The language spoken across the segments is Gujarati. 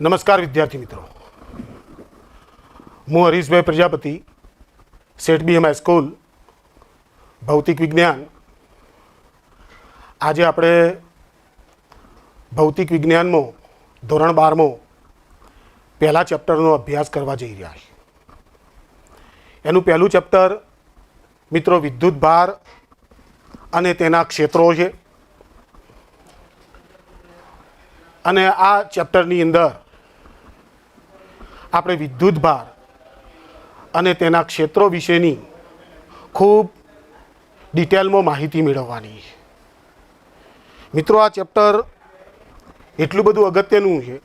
નમસ્કાર વિદ્યાર્થી મિત્રો, હું હરીશભાઈ પ્રજાપતિ, સેઠ બી એમ હાઈસ્કૂલ ભૌતિક વિજ્ઞાન. આજે આપણે ભૌતિક વિજ્ઞાનમાં ધોરણ 12માં પહેલા ચેપ્ટરનો અભ્યાસ કરવા જઈ રહ્યા છીએ. એનું પહેલું ચેપ્ટર મિત્રો વિદ્યુત ભાર અને તેના ક્ષેત્રો છે. અને આ ચેપ્ટરની અંદર આપણે વિદ્યુત ભાર અને તેના ક્ષેત્રો વિશેની ખૂબ ડિટેલમાં માહિતી મેળવવાની છે. મિત્રો, આ ચેપ્ટર એટલું બધું અગત્યનું છે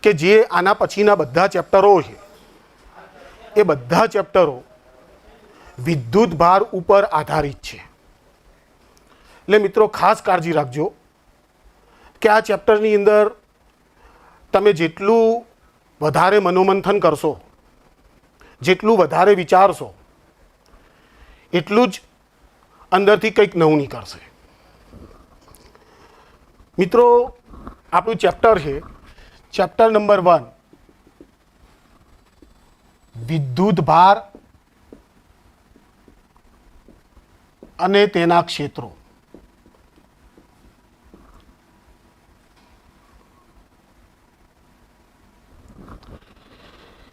કે જે આના પછીના બધા ચેપ્ટરો છે એ બધા ચેપ્ટરો વિદ્યુત ભાર ઉપર આધારિત છે. એટલે મિત્રો ખાસ કાળજી રાખજો કે આ ચેપ્ટરની અંદર તમે જેટલું વધારે મનોમંથન કરશો, જેટલું વધારે વિચારશો, એટલું જ અંદરથી કંઈક નવું નીકળશે. મિત્રો, આપણું ચેપ્ટર છે ચેપ્ટર નંબર 1, વિદ્યુત ભાર અને તેના ક્ષેત્રો.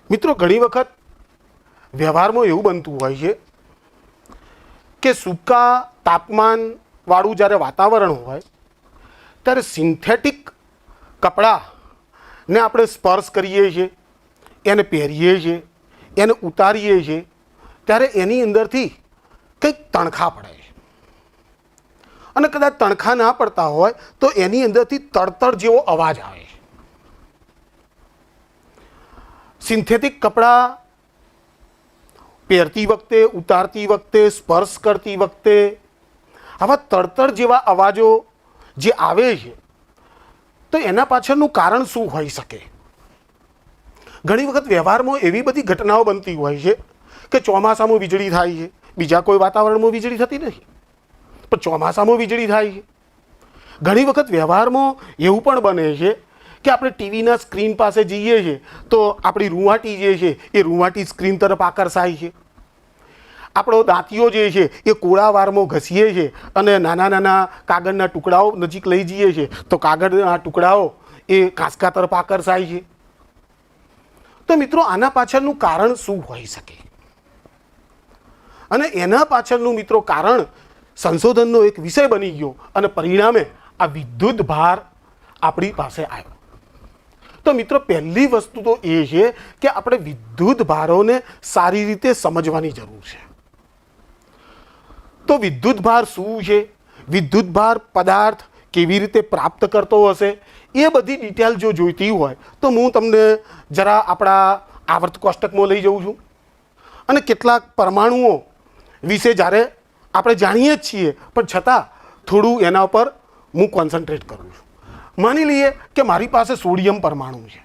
મિત્રો, ઘણી વખત વ્યવહારમાં એવું બનતું હોય છે કે સૂકા તાપમાનવાળું જ્યારે વાતાવરણ હોય ત્યારે સિન્થેટિક કપડાને આપણે સ્પર્શ કરીએ છીએ, એને પહેરીએ છીએ, એને ઉતારીએ છીએ ત્યારે એની અંદરથી કંઈક તણખા પડે છે. અને કદાચ તણખા ના પડતા હોય તો એની અંદરથી તડતડ જેવો અવાજ આવે છે. સિન્થેટિક કપડાં પહેરતી વખતે, ઉતારતી વખતે, સ્પર્શ કરતી વખતે આવા તડતડ જેવા અવાજો જે આવે છે તો એના પાછળનું કારણ શું હોઈ શકે? ઘણી વખત વ્યવહારમાં એવી બધી ઘટનાઓ બનતી હોય છે કે ચોમાસામાં વીજળી થાય છે, બીજા કોઈ વાતાવરણમાં વીજળી થતી નથી, પણ ચોમાસામાં વીજળી થાય છે. ઘણી વખત વ્યવહારમાં એવું પણ બને છે કે આપણે ટીવીના સ્ક્રીન પાસે જઈએ છીએ તો આપણી રૂંવાટી જે છે એ રૂંવાટી સ્ક્રીન તરફ આકર્ષાય છે. આપણો દાંતીઓ જે છે એ કોળાવારમાં ઘસીએ છીએ અને નાના નાના કાગળના ટુકડાઓ નજીક લઈ જઈએ છીએ તો કાગળના ટુકડાઓ એ કાંસકા તરફ આકર્ષાય છે. તો મિત્રો, આના પાછળનું કારણ શું હોઈ શકે? અને એના પાછળનું મિત્રો કારણ સંશોધનનો એક વિષય બની ગયો અને પરિણામે આ વિદ્યુત ભાર આપણી પાસે આવ્યો. તો મિત્રો, પહેલી વસ્તુ તો એ છે કે આપણે વિદ્યુત ભારોને સારી રીતે સમજવાની જરૂર છે. તો વિદ્યુત ભાર શું છે, વિદ્યુત ભાર પદાર્થ કેવી રીતે પ્રાપ્ત કરતો હશે, એ બધી ડિટેલ જો જોઈતી હોય તો હું તમને જરા આપણા આવર્ત કોષ્ટકમાં લઈ જાઉં છું અને કેટલાક પરમાણુઓ વિશે જ્યારે આપણે જાણીએ જ છીએ પણ છતાં થોડું એના ઉપર હું કોન્સન્ટ્રેટ કરું છું. માની લઈએ કે મારી પાસે સોડિયમ પરમાણુ છે.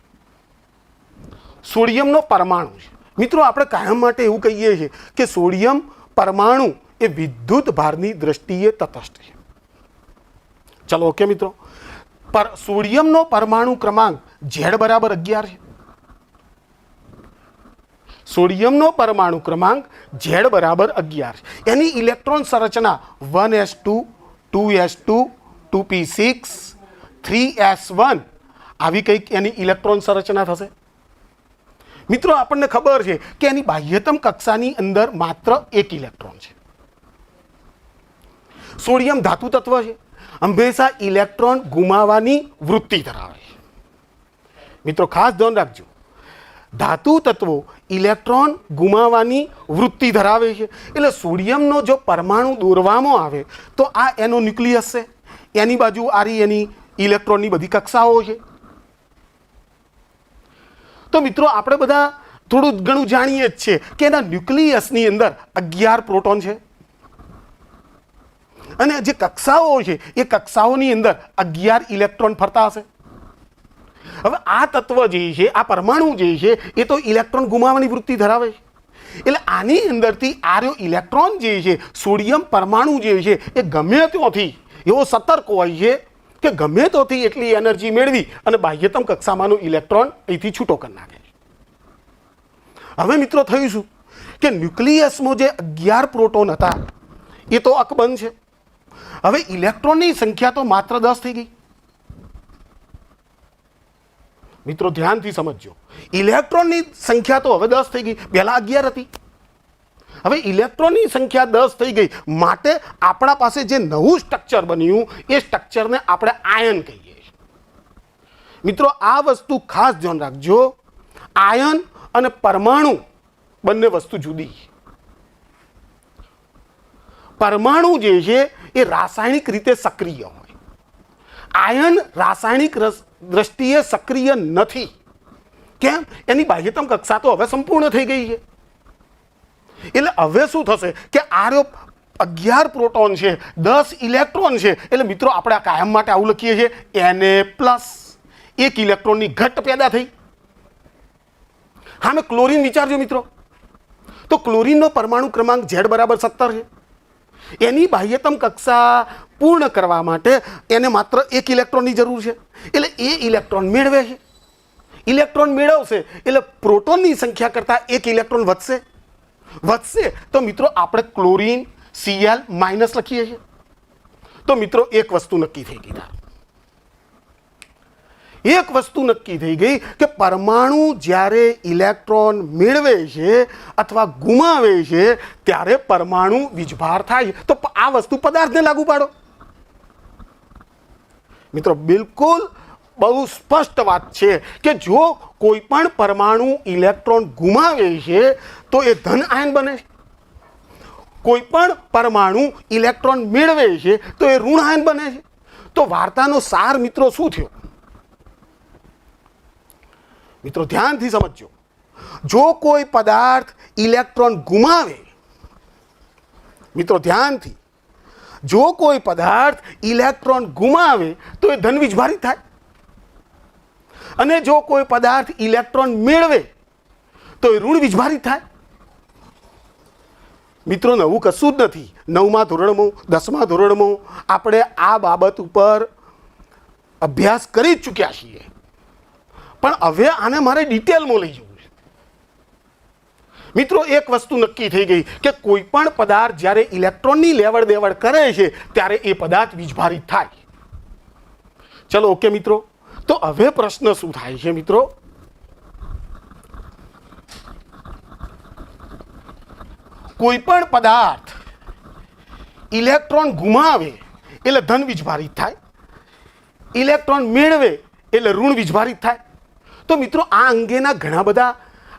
સોડિયમનો પરમાણુ છે. મિત્રો, આપણે કાયમ માટે એવું કહીએ છીએ કે સોડિયમ પરમાણુ એ વિદ્યુત ભારની દ્રષ્ટિએ તટસ્થ છે. ચલો, ઓકે મિત્રો. સોડિયમનો પરમાણુ ક્રમાંક Z બરાબર 11 છે. સોડિયમનો પરમાણુ ક્રમાંક Z બરાબર 11 છે. એની ઇલેક્ટ્રોન સંરચના 1s2, 2s2, 2p6, 3s1 આવી કંઈક એની ઇલેક્ટ્રોન સંરચના થશે. મિત્રો, આપણને ખબર છે કે એની બાહ્યતમ કક્ષાની અંદર માત્ર એક ઇલેક્ટ્રોન છે. સોડિયમ ધાતુ તત્વ છે, હંમેશા ઇલેક્ટ્રોન ગુમાવવાની વૃત્તિ ધરાવે છે. મિત્રો, ખાસ ધ્યાન રાખજો, ધાતુ તત્વો ઇલેક્ટ્રોન ગુમાવવાની વૃત્તિ ધરાવે છે. એટલે સોડિયમનો જો પરમાણુ દોરવામાં આવે તો આ એનો ન્યુક્લિયસ છે, એની બાજુ આરી એની ઇલેક્ટ્રોનની બધી કક્ષાઓ છે. તો મિત્રો, આપણે બધા થોડું ઘણું જાણીએ જ છે કે એના ન્યુક્લિયસની અંદર 11 પ્રોટોન છે અને જે કક્ષાઓ છે એ કક્ષાઓની અંદર 11 ઇલેક્ટ્રોન ફરતા હશે. હવે આ તત્વ જે છે, આ પરમાણુ જે છે એ તો ઇલેક્ટ્રોન ગુમાવવાની વૃત્તિ ધરાવે છે. એટલે આની અંદરથી આર્યો ઇલેક્ટ્રોન જે છે, સોડિયમ પરમાણુ જે છે એ ગમે ત્યાંથી એવો સતર્ક હોય છે કે ગમે તોથી એટલી એનર્જી મેળવી અને બાહ્યતમ કક્ષામાંનો ઇલેક્ટ્રોન અહીંથી છૂટો કરી નાખે. હવે મિત્રો થયું શું કે ન્યુક્લિયસમાં જે 11 પ્રોટોન હતા એ તો અકબંધ છે. હવે ઇલેક્ટ્રોનની સંખ્યા તો માત્ર 10 થઈ ગઈ. મિત્રો ધ્યાનથી સમજજો, ઇલેક્ટ્રોનની સંખ્યા તો હવે 10 થઈ ગઈ, પહેલા 11 હતી. હવે ઇલેક્ટ્રોનની સંખ્યા 10 થઈ ગઈ, માટે આપણા પાસે જે નવું સ્ટ્રક્ચર બન્યું એ સ્ટ્રક્ચરને આપણે આયન કહીએ. મિત્રો આ વસ્તુ ખાસ ધ્યાન રાખજો, આયન અને પરમાણુ બંને વસ્તુ જુદી. પરમાણુ જે છે એ રાસાયણિક રીતે સક્રિય હોય, આયન રાસાયણિક દ્રષ્ટિએ સક્રિય નથી. કેમ? એની બાહ્યતમ કક્ષા તો હવે સંપૂર્ણ થઈ ગઈ છે. એટલે હવે શું થશે કે આ 11 પ્રોટોન છે, 10 ઇલેક્ટ્રોન છે. એટલે મિત્રો આપણે આ કાયમ માટે આવું લખીએ છીએ Na+, એક ઇલેક્ટ્રોનની ઘટ પેદા થઈ. હા, મેં ક્લોરીન વિચારજો મિત્રો, તો ક્લોરીનનો પરમાણુ ક્રમાંક Z = 17 છે. એની બાહ્યતમ કક્ષા પૂર્ણ કરવા માટે એને માત્ર એક ઇલેક્ટ્રોનની જરૂર છે. એટલે એ ઇલેક્ટ્રોન મેળવે છે. ઇલેક્ટ્રોન મેળવશે એટલે પ્રોટોનની સંખ્યા કરતાં એક ઇલેક્ટ્રોન વધશે તો મિત્રો આપણે ક્લોરીન Cl- લખીએ છીએ. તો મિત્રો એક વસ્તુ નક્કી થઈ ગઈ. એક વસ્તુ નક્કી થઈ ગઈ કે પરમાણુ જ્યારે ઇલેક્ટ્રોન મેળવે છે અથવા ગુમાવે છે ત્યારે પરમાણુ વીજભાર થાય. તો આ વસ્તુ પદાર્થને લાગુ પાડો. મિત્રો બિલકુલ બહુ સ્પષ્ટ વાત છે કે જો કોઈ પણ પરમાણુ ઇલેક્ટ્રોન ગુમાવે છે તો એ ધન આયન બને છે. કોઈ પણ પરમાણુ ઇલેક્ટ્રોન મેળવે છે તો એ ઋણ આયન બને છે. તો વાર્તાનો સાર મિત્રો શું થયો? મિત્રો ધ્યાનથી સમજજો, જો કોઈ પદાર્થ ઇલેક્ટ્રોન ગુમાવે, મિત્રો ધ્યાનથી, જો કોઈ પદાર્થ ઇલેક્ટ્રોન ગુમાવે તો એ ધન વીજભારિત થાય, અને જો કોઈ પદાર્થ ઇલેક્ટ્રોન મેળવે તો એ ઋણ વીજભારિત થાય. મિત્રો નવું કશું જ નથી. 9મા ધોરણમાં 10મા ધોરણમાં આપણે આ બાબત ઉપર અભ્યાસ કરી જ ચૂક્યા છીએ, પણ હવે આને મારે ડિટેલમાં લઈ જવું છે. મિત્રો એક વસ્તુ નક્કી થઈ ગઈ કે કોઈ પણ પદાર્થ જ્યારે ઇલેક્ટ્રોનની લેવડ દેવડ કરે છે ત્યારે એ પદાર્થ વીજભારિત થાય. ચલો ઓકે મિત્રો, તો હવે પ્રશ્ન શું થાય છે મિત્રો? કોઈ પણ પદાર્થ ઇલેક્ટ્રોન ગુમાવે એટલે ધન વીજભારિત થાય, ઇલેક્ટ્રોન મેળવે એટલે ઋણ વીજભારિત થાય. તો મિત્રો આ અંગેના ઘણા બધા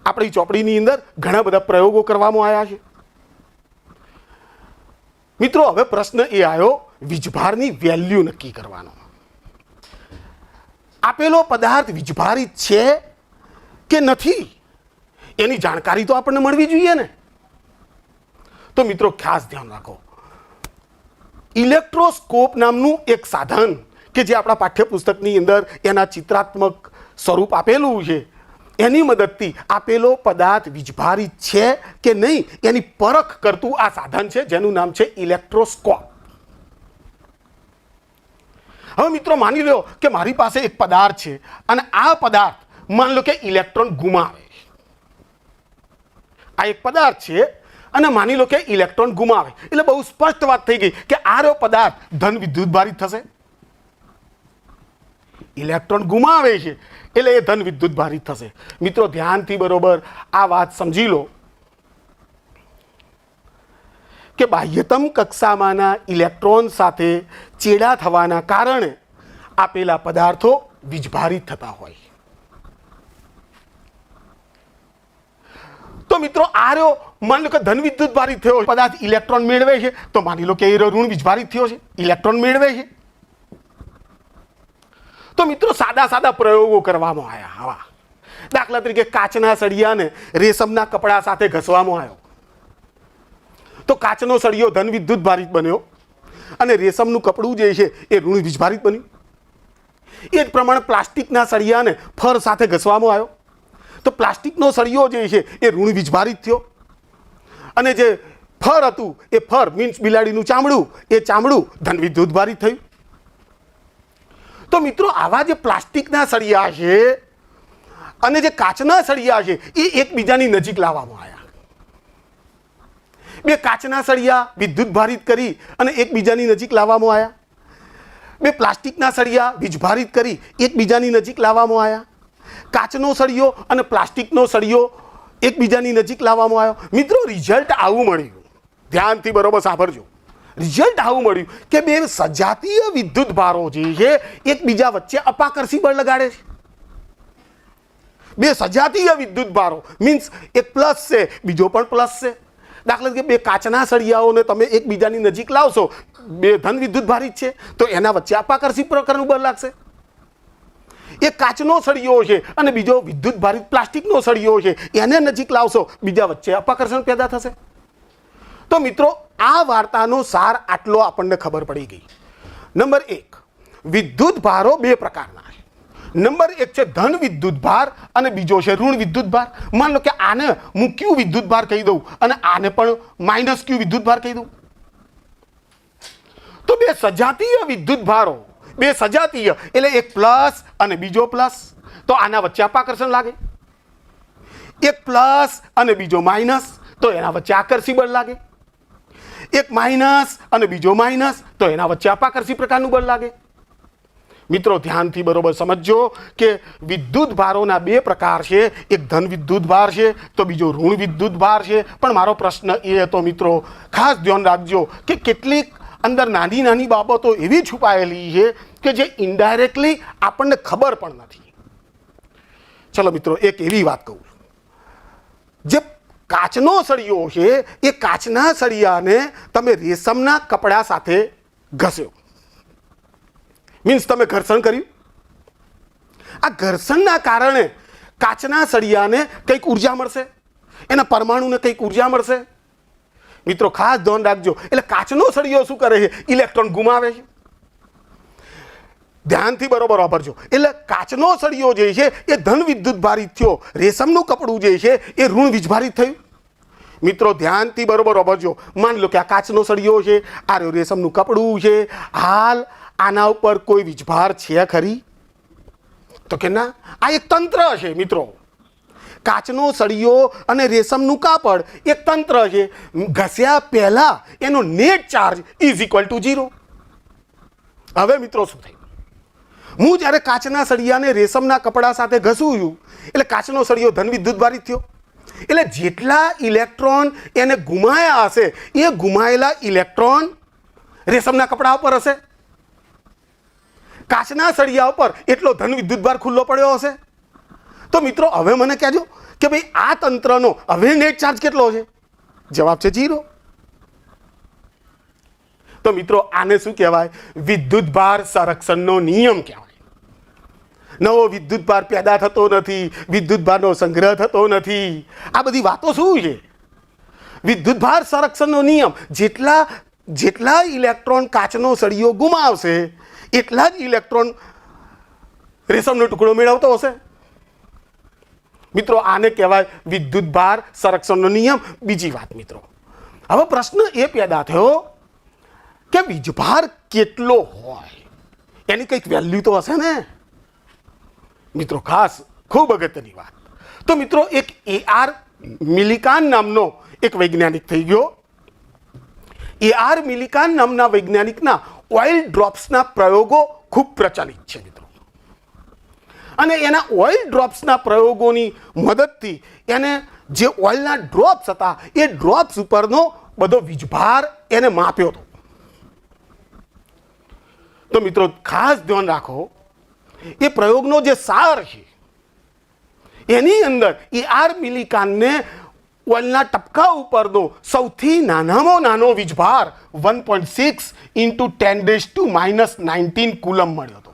આપણી ચોપડીની અંદર ઘણા બધા પ્રયોગો કરવામાં આવ્યા છે. મિત્રો હવે પ્રશ્ન એ આવ્યો વીજભારની વેલ્યુ નક્કી કરવાનો. આપેલો પદાર્થ વીજભારિત છે કે નથી એની જાણકારી તો આપણને મળવી જોઈએ ને. તો મિત્રો ખાસ ધ્યાન રાખો, ઇલેક્ટ્રોસ્કોપ નામનું એક સાધન કે જે આપણા પાઠ્યપુસ્તકની અંદર એના ચિત્રાત્મક સ્વરૂપ આપેલું છે, એની મદદથી આપેલો પદાર્થ વીજભારિત છે કે નહીં એની પરખ કરતું આ સાધન છે જેનું નામ છે ઇલેક્ટ્રોસ્કોપ. હવે મિત્રો માની લો કે મારી પાસે એક પદાર્થ છે અને આ પદાર્થ માની લો કે ઇલેક્ટ્રોન ગુમાવે. આ એક પદાર્થ છે અને માની લો કે ઇલેક્ટ્રોન ગુમાવે એટલે બહુ સ્પષ્ટ વાત થઈ ગઈ કે આ પદાર્થ ધન વિદ્યુતભારિત થશે. ઇલેક્ટ્રોન ગુમાવે છે એટલે એ ધન વિદ્યુતભારિત થશે. મિત્રો ધ્યાનથી બરોબર આ વાત સમજી લો કે બાહ્યતમ કક્ષામાંના ઇલેક્ટ્રોન સાથે ચેડા થવાના કારણે આપેલા પદાર્થો વીજભારિત થતા હોય. તો મિત્રો આ માની લો કે ધન વિદ્યુતભારિત થયો પદાર્થ ઇલેક્ટ્રોન મેળવે છે તો માની લો કે એ ઋણ વીજભારિત થયો છે, ઇલેક્ટ્રોન મેળવે છે. તો મિત્રો સાદા પ્રયોગો કરવામાં આવ્યા. આવા દાખલા તરીકે કાચના સળિયાને રેશમના કપડા સાથે ઘસવામાં આવ્યો તો કાચનો સળિયો ધન વિદ્યુતભારિત બન્યો અને રેશમનું કપડું જે છે એ ઋણ વીજભારિત બન્યું. એ જ પ્રમાણે પ્લાસ્ટિકના સળિયાને ફર સાથે ઘસવામાં આવ્યો તો પ્લાસ્ટિકનો સળિયો જે છે એ ઋણ વીજભારિત થયો અને જે ફર હતું એ ફર મીન્સ બિલાડીનું ચામડું, એ ચામડું ધન વિદ્યુતભારિત થયું. તો મિત્રો આવા જે પ્લાસ્ટિકના સળિયા છે અને જે કાચના સળિયા છે એ એકબીજાની નજીક લાવવામાં આવ્યા. બે કાચના સળિયા વિદ્યુત ભારિત કરી અને એકબીજાની નજીક લાવવામાં આવ્યા. બે પ્લાસ્ટિકના સળિયા વીજભારિત કરી એકબીજાની નજીક લાવવામાં આવ્યા. કાચનો સળિયો અને પ્લાસ્ટિકનો સળિયો એકબીજાની નજીક લાવવામાં આવ્યો. મિત્રો રિઝલ્ટ આવું મળ્યું. ધ્યાનથી બરોબર સાંભળજો. રિઝલ્ટ આવું મળ્યું કે બે સજાતીય વિદ્યુત ભારો જે છે એકબીજા વચ્ચે અપાકર્ષી બળ લગાડે છે. બે સજાતીય વિદ્યુત ભારો મીન્સ એક પ્લસ છે બીજો પણ પ્લસ છે. દાખલા તરીકે બે કાચના સળિયાઓને તમે એકબીજાની નજીક લાવશો, બે ધન વિદ્યુત ભારિત છે તો એના વચ્ચે અપાકર્ષી પ્રકારનું બળ લાગશે. એક કાચનો સળિયો છે અને બીજો વિદ્યુત ભારિત પ્લાસ્ટિકનો સળિયો છે, એને નજીક લાવશો બીજા વચ્ચે અપાકર્ષણ પેદા થશે. તો મિત્રો આ વાર્તાનો સાર આટલો આપણને ખબર પડી ગઈ. નંબર 1, વિદ્યુત ભારો બે પ્રકારના છે. નંબર 1 છે ધન વિદ્યુત ભાર અને બીજો છે ઋણ વિદ્યુત ભાર. માન લો કે આને હું ક્યુ વિદ્યુત ભાર કહી દઉં અને આને પણ માઇનસ ક્યુ વિદ્યુત ભાર કહી દઉં. તો બે સજાતીય વિદ્યુત ભારો, બે સજાતીય એટલે એક પ્લસ અને બીજો પ્લસ, તો આના વચ્ચે અપાકર્ષણ લાગે. એક પ્લસ અને બીજો માઇનસ, તો એના વચ્ચે આકર્ષી બળ લાગે. એક માઇનસ અને બીજો માઇનસ, તો એના વચ્ચે અપાકર્ષી પ્રકારનું બળ લાગે. મિત્રો ધ્યાનથી બરોબર સમજજો કે વિદ્યુત ભારોના બે પ્રકાર છે. એક ધન વિદ્યુત ભાર છે તો બીજો ઋણ વિદ્યુત ભાર છે. પણ મારો પ્રશ્ન એ હતો મિત્રો, ખાસ ધ્યાન રાખજો કે કેટલીક અંદર નાની નાની બાબતો એવી છુપાયેલી છે કે જે ઇનડાયરેક્ટલી આપણને ખબર પણ નથી. ચલો મિત્રો એક એવી વાત કહું, જે કાચનો સળિયો છે એ કાચના સળિયાને તમે રેશમના કપડા સાથે ઘસ્યો, મીન્સ તમે ઘર્ષણ કર્યું. આ ઘર્ષણના કારણે કાચના સળિયાને કંઈક ઉર્જા મળશે, એના પરમાણુને કંઈક ઉર્જા મળશે. મિત્રો ખાસ ધ્યાન રાખજો. એટલે કાચનો સળિયો શું કરે છે? ઇલેક્ટ્રોન ગુમાવે છે. ધ્યાનથી બરોબર વાપરજો. એટલે કાચનો સળિયો જે છે એ ધન વિદ્યુત ભારિત થયો, રેશમનું કપડું જે છે એ ઋણ વીજભારિત થયું. મિત્રો ધ્યાનથી બરોબર વાપરજો. માન લો કે આ કાચનો સળિયો છે, આ રેશમનું કપડું છે. હાલ આના ઉપર કોઈ વીજભાર છે ખરી? તો કે ના, આ એક તંત્ર છે મિત્રો. કાચનો સળિયો અને રેશમનું કાપડ એક તંત્ર છે. ઘસ્યા પહેલા એનો net charge is equal two 0. હવે મિત્રો શું થયું? હું જ્યારે કાચના સળિયાને રેશમના કપડા સાથે ઘસું છું એટલે કાચનો સળિયો ધન વિદ્યુત ભારિત થયો. એટલે જેટલા ઇલેક્ટ્રોન એને ગુમાયા હશે એ ગુમાયેલા ઇલેક્ટ્રોન રેશમના કપડા ઉપર હશે. કાચના સળિયા ઉપર એટલો ધન વિદ્યુત ભાર ખુલ્લો પડ્યો હશે. તો મિત્રો હવે મને કહેજો કે ભાઈ આ તંત્રનો હવે નેટ ચાર્જ કેટલો છે? જવાબ છે 0. તો મિત્રો આને શું કહેવાય? વિદ્યુત ભાર સંરક્ષણનો નિયમ કહેવાય. નવો વિદ્યુત ભાર પેદા થતો નથી, વિદ્યુત ભારનો સંગ્રહ થતો નથી. આ બધી વાતો શું છે? વિદ્યુત ભાર સંરક્ષણનો નિયમ. જેટલા ઇલેક્ટ્રોન કાચનો સળિયો ગુમાવશે એટલા જ ઇલેક્ટ્રોન રેશમનો ટુકડો મેળવતો હશે. મિત્રો આને કહેવાય વિદ્યુત ભાર સંરક્ષણનો નિયમ. બીજી વાત મિત્રો, હવે પ્રશ્ન એ પેદા થયો કે વીજભાર કેટલો હોય એની કંઈક વેલ્યુ તો હશે ને. મિત્રો ખાસ ખૂબ અગત્યની વાત. તો મિત્રો એક AR મિલિકાન નામનો એક વૈજ્ઞાનિક થઈ ગયો. AR મિલિકાન નામના વૈજ્ઞાનિકના ઓઇલ ડ્રોપ્સના પ્રયોગો ખૂબ પ્રચલિત છે મિત્રો. અને એના ઓઇલ ડ્રોપ્સના પ્રયોગોની મદદથી એને જે ઓઇલના ડ્રોપ્સ હતા એ ડ્રોપ્સ ઉપરનો બધો વીજભાર એને માપ્યો હતો. તો મિત્રો ખાસ ધ્યાન રાખો, એ પ્રયોગનો જે સાર છે એની અંદર AR મિલિકાનને ઓઇલના ટપકા ઉપરનો સૌથી નાનામાં નાનો વીજભાર 1.6 × 10⁻⁻19 કુલમ મળ્યો હતો.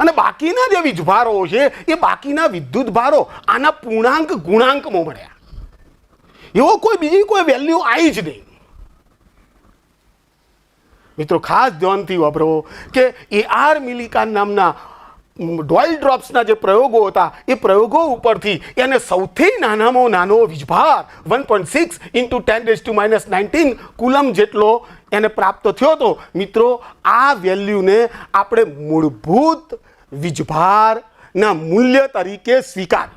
અને બાકીના જે વીજભારો છે એ બાકીના વિદ્યુત ભારો આના પૂર્ણાંક ગુણાંકમાં મળ્યા. એવો કોઈ બીજી કોઈ વેલ્યુ આવી જ નહીં. મિત્રો ખાસ ધ્યાનથી વાપરો કે AR મિલિકાન નામના ઓઇલ ડ્રોપ્સના જે પ્રયોગો હતા એ પ્રયોગો ઉપરથી એને સૌથી નાનામાં નાનો વીજભાર 1.6 × 10⁻⁹ કુલમ જેટલો એને પ્રાપ્ત થયો તો મિત્રો આ વેલ્યુને આપણે મૂળભૂત વીજભારના મૂલ્ય તરીકે સ્વીકાર.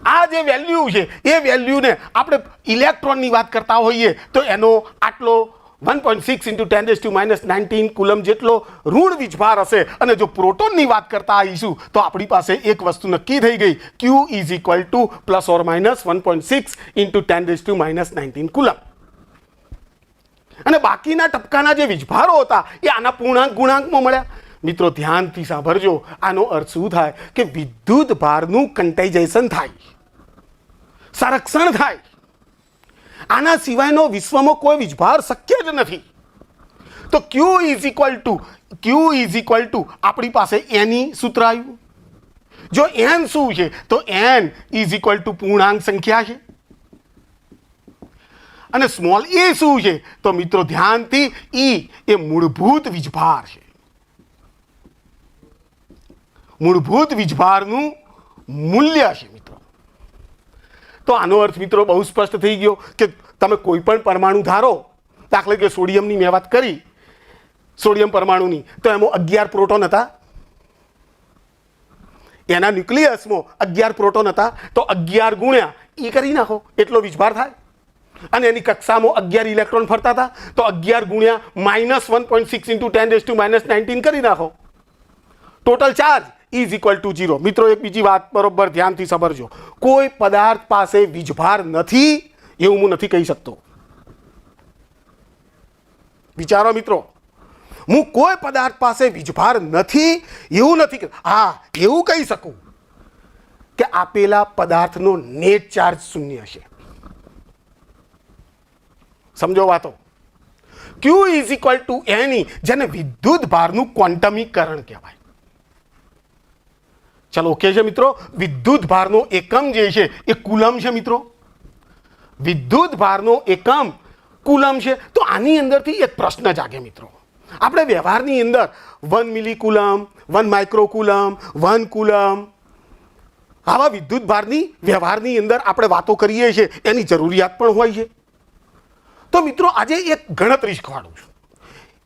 આ જે વેલ્યુ છે એ વેલ્યુને આપણે ઇલેક્ટ્રોનની વાત કરતા હોઈએ તો એનો આટલો 1.6 × 10⁻⁹ કુલમ જેટલો ઋણ વીજભાર હશે. અને જો પ્રોટોનની વાત કરતા આવીશું તો આપણી પાસે એક વસ્તુ નક્કી થઈ ગઈ, Q ± ±1.6 × 10⁻⁹ કુલમ. અને બાકીના ટપકાના જે વીજભારો હતા એ આના પૂર્ણાંક ગુણાંકમાં મળ્યા. મિત્રો ધ્યાનથી સાંભળજો, આનો અર્થ શું થાય કે વિદ્યુત ભારનું કન્ટાઇઝેશન થાય, સંરક્ષણ થાય. આના સિવાયનો વિશ્વમાં કોઈ વીજભાર શક્ય જ નથી. તો Q આપણી પાસે એની સૂત્ર આવ્યું. જો n શું છે તો n પૂર્ણાંક સંખ્યા છે. અને સ્મોલ e શું છે તો મિત્રો ધ્યાનથી E એ મૂળભૂત વીજભાર છે. મૂળભૂત વીજભારનું મૂલ્ય છે મિત્રો. તો આનો અર્થ મિત્રો બહુ સ્પષ્ટ થઈ ગયો કે તમે કોઈ પણ પરમાણુ ધારો, દાખલા કે સોડિયમની મેં વાત કરી, સોડિયમ પરમાણુની, તો એમાં 11 પ્રોટોન હતા. એના ન્યુક્લિયસમાં 11 પ્રોટોન હતા. તો 11 ગુણ્યા E કરી નાખો એટલો વીજભાર થાય. અને એની કક્ષામાં 11 ઇલેક્ટ્રોન ફરતા હતા તો 11 ગુણ્યા -1.6 × 10⁻⁹ કરી નાખો. Total charge = 0. મિત્રો એક બીજી વાત બરોબર ધ્યાનથી સમજજો, કોઈ પદાર્થ પાસે વીજભાર નથી એવું હું નથી કહી શકતો. વિચારો મિત્રો, હું કોઈ પદાર્થ પાસે વીજભાર નથી એવું નથી, હા એવું કહી શકું કે આપેલા પદાર્થનો નેટ ચાર્જ 0 છે. સમજો વાતો. Q = Ne, જેને વિદ્યુત ભારનું ક્વોન્ટમીકરણ કહેવાય. ચલો ઓકે છે મિત્રો. વિદ્યુત ભારનો એકમ જે છે એ કુલમ છે મિત્રો. વિદ્યુત ભારનો એકમ કુલમ છે. તો આની અંદરથી એક પ્રશ્ન જાગે મિત્રો. આપણે વ્યવહારની અંદર 1 મિલીકુલમ, 1 માઇક્રોકુલમ, 1 કુલમ આવા વિદ્યુત ભારની વ્યવહારની અંદર આપણે વાતો કરીએ છીએ, એની જરૂરિયાત પણ હોય છે. તો મિત્રો આજે એક ગણતરી શીખવાડું છું.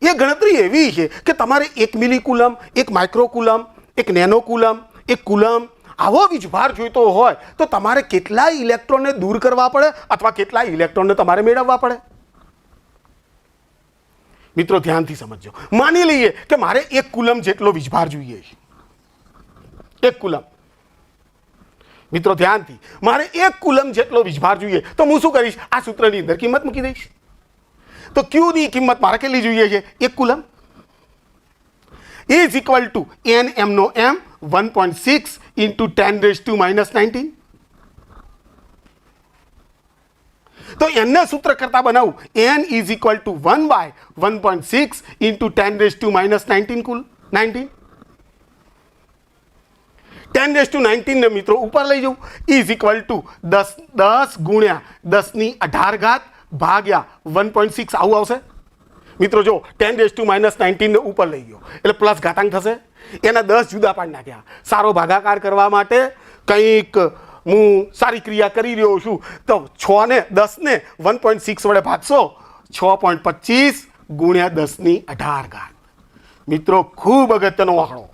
એ ગણતરી એવી છે કે તમારે 1 મિલીકુલમ, 1 માઇક્રોકુલમ, 1 નેનોકુલમ, 1 કુલમ આવો વીજભાર જોઈતો હોય તો તમારે કેટલા ઇલેક્ટ્રોનને દૂર કરવા પડે અથવા કેટલા ઇલેક્ટ્રોનને તમારે મેળવવા પડે. મિત્રો ધ્યાનથી સમજજો. માની લઈએ કે મારે 1 કુલમ જેટલો વીજભાર જોઈએ છે. 1 કુલમ. મિત્રો ધ્યાનથી, મારે 1 કુલમ જેટલો વીજભાર જોઈએ તો હું શું કરીશ, આ સૂત્રની અંદર કિંમત મૂકી દઈશ. તો Q ની કિંમત મારે કેટલી જોઈએ છે, 1 કુલમ = Nm નો m 1.6 × 10⁻⁹. તો એના સૂત્ર કરતા બનાવું, n = 1/1.6 × 10⁻⁹ કુલ 19. 10⁻⁹ ને મિત્રો ઉપર લઈ જવું, = 10 ગુણ્યા 10⁸ ભાગ્યા 1.6 આવું આવશે. મિત્રો જો 10⁻⁹ ને ઉપર લઈ ગયો એટલે પ્લસ ઘાતાંક થશે. એના 10 જુદા પાડી નાખ્યા. સારો ભાગાકાર કરવા માટે કંઈક હું સારી ક્રિયા કરી રહ્યો છું તો 6 ને 10 ને 1.6 વડે ભાગશો, 6.25 ગુણ્યા 10⁸. મિત્રો ખૂબ અગત્યનો આંકડો.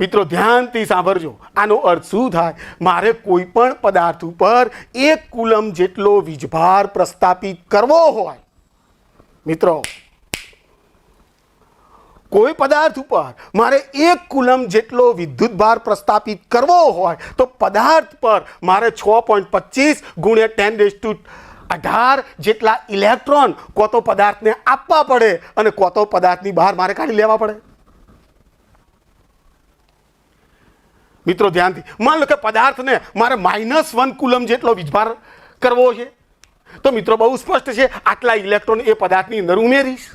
મિત્રો ધ્યાનથી સાંભળજો. આનો અર્થ શું થાય, મારે કોઈ પણ પદાર્થ ઉપર 1 કુલમ જેટલો વીજભાર પ્રસ્થાપિત કરવો હોય, મિત્રો કોઈ પદાર્થ ઉપર મારે 1 કુલમ જેટલો વિદ્યુતભાર પ્રસ્થાપિત કરવો હોય તો પદાર્થ પર મારે 6.25 ગુણ્યા 10⁸ જેટલા ઇલેક્ટ્રોન કો તો પદાર્થને આપવા પડે અને કો તો પદાર્થની બહાર મારે કાઢી લેવા પડે. મિત્રો ધ્યાનથી, માન લો કે પદાર્થને મારે -1 કુલમ જેટલો વીજભાર કરવો છે તો મિત્રો બહુ સ્પષ્ટ છે, આટલા ઇલેક્ટ્રોન એ પદાર્થની અંદર ઉમેરીશ.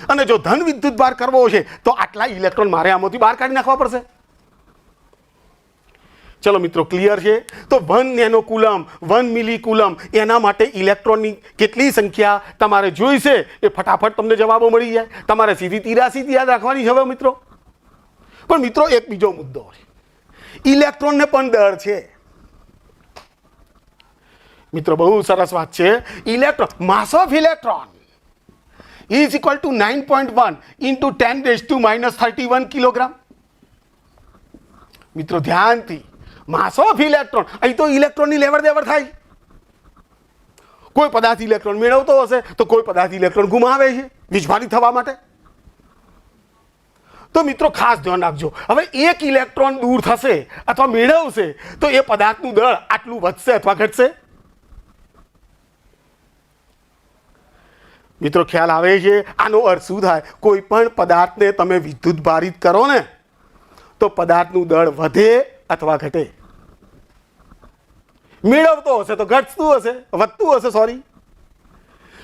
અને જો ધન વિદ્યુતભાર કરવો છે તો આટલા ઇલેક્ટ્રોન મારે આમાંથી બહાર કાઢી નાખવા પડશે. ચલો મિત્રો ક્લિયર છે. તો 1 નેનોકુલમ, 1 મિલીકુલમ એના માટે ઇલેક્ટ્રોનની કેટલી સંખ્યા તમારે જોઈશે એ ફટાફટ તમને જવાબો મળી જાય. તમારે સીધી 83 યાદ રાખવાની છે હવે મિત્રો. પણ મિત્રો એક બીજો મુદ્દો છે, ઇલેક્ટ્રોનને પણ દર છે. મિત્રો બહુ સરસ વાત છે. Electron, mass of electron is equal two 9.1 into 10⁻31 kilogram. મિત્રો ધ્યાનથી, માસ ઓફ ઇલેક્ટ્રોન, અહીં તો ઇલેક્ટ્રોનની લેવડ દેવડ થાય. કોઈ પદાર્થ ઇલેક્ટ્રોન મેળવતો હશે તો કોઈ પદાર્થ ઇલેક્ટ્રોન ગુમાવે છે વીજભારિત થવા માટે. તો મિત્રો ખાસ ધ્યાન રાખજો, હવે એક ઇલેક્ટ્રોન દૂર થશે અથવા મેળવશે તો એ પદાર્થનું દળ આટલું વધશે અથવા ઘટશે. મિત્રો ખ્યાલ આવે છે? આનો અર્થ શું થાય? કોઈ પણ પદાર્થને તમે વિદ્યુત ભારિત કરો ને તો પદાર્થનું દળ વધે અથવા ઘટે. મેળવતો હશે તો ઘટતું હશે, વધતું હશે, સોરી.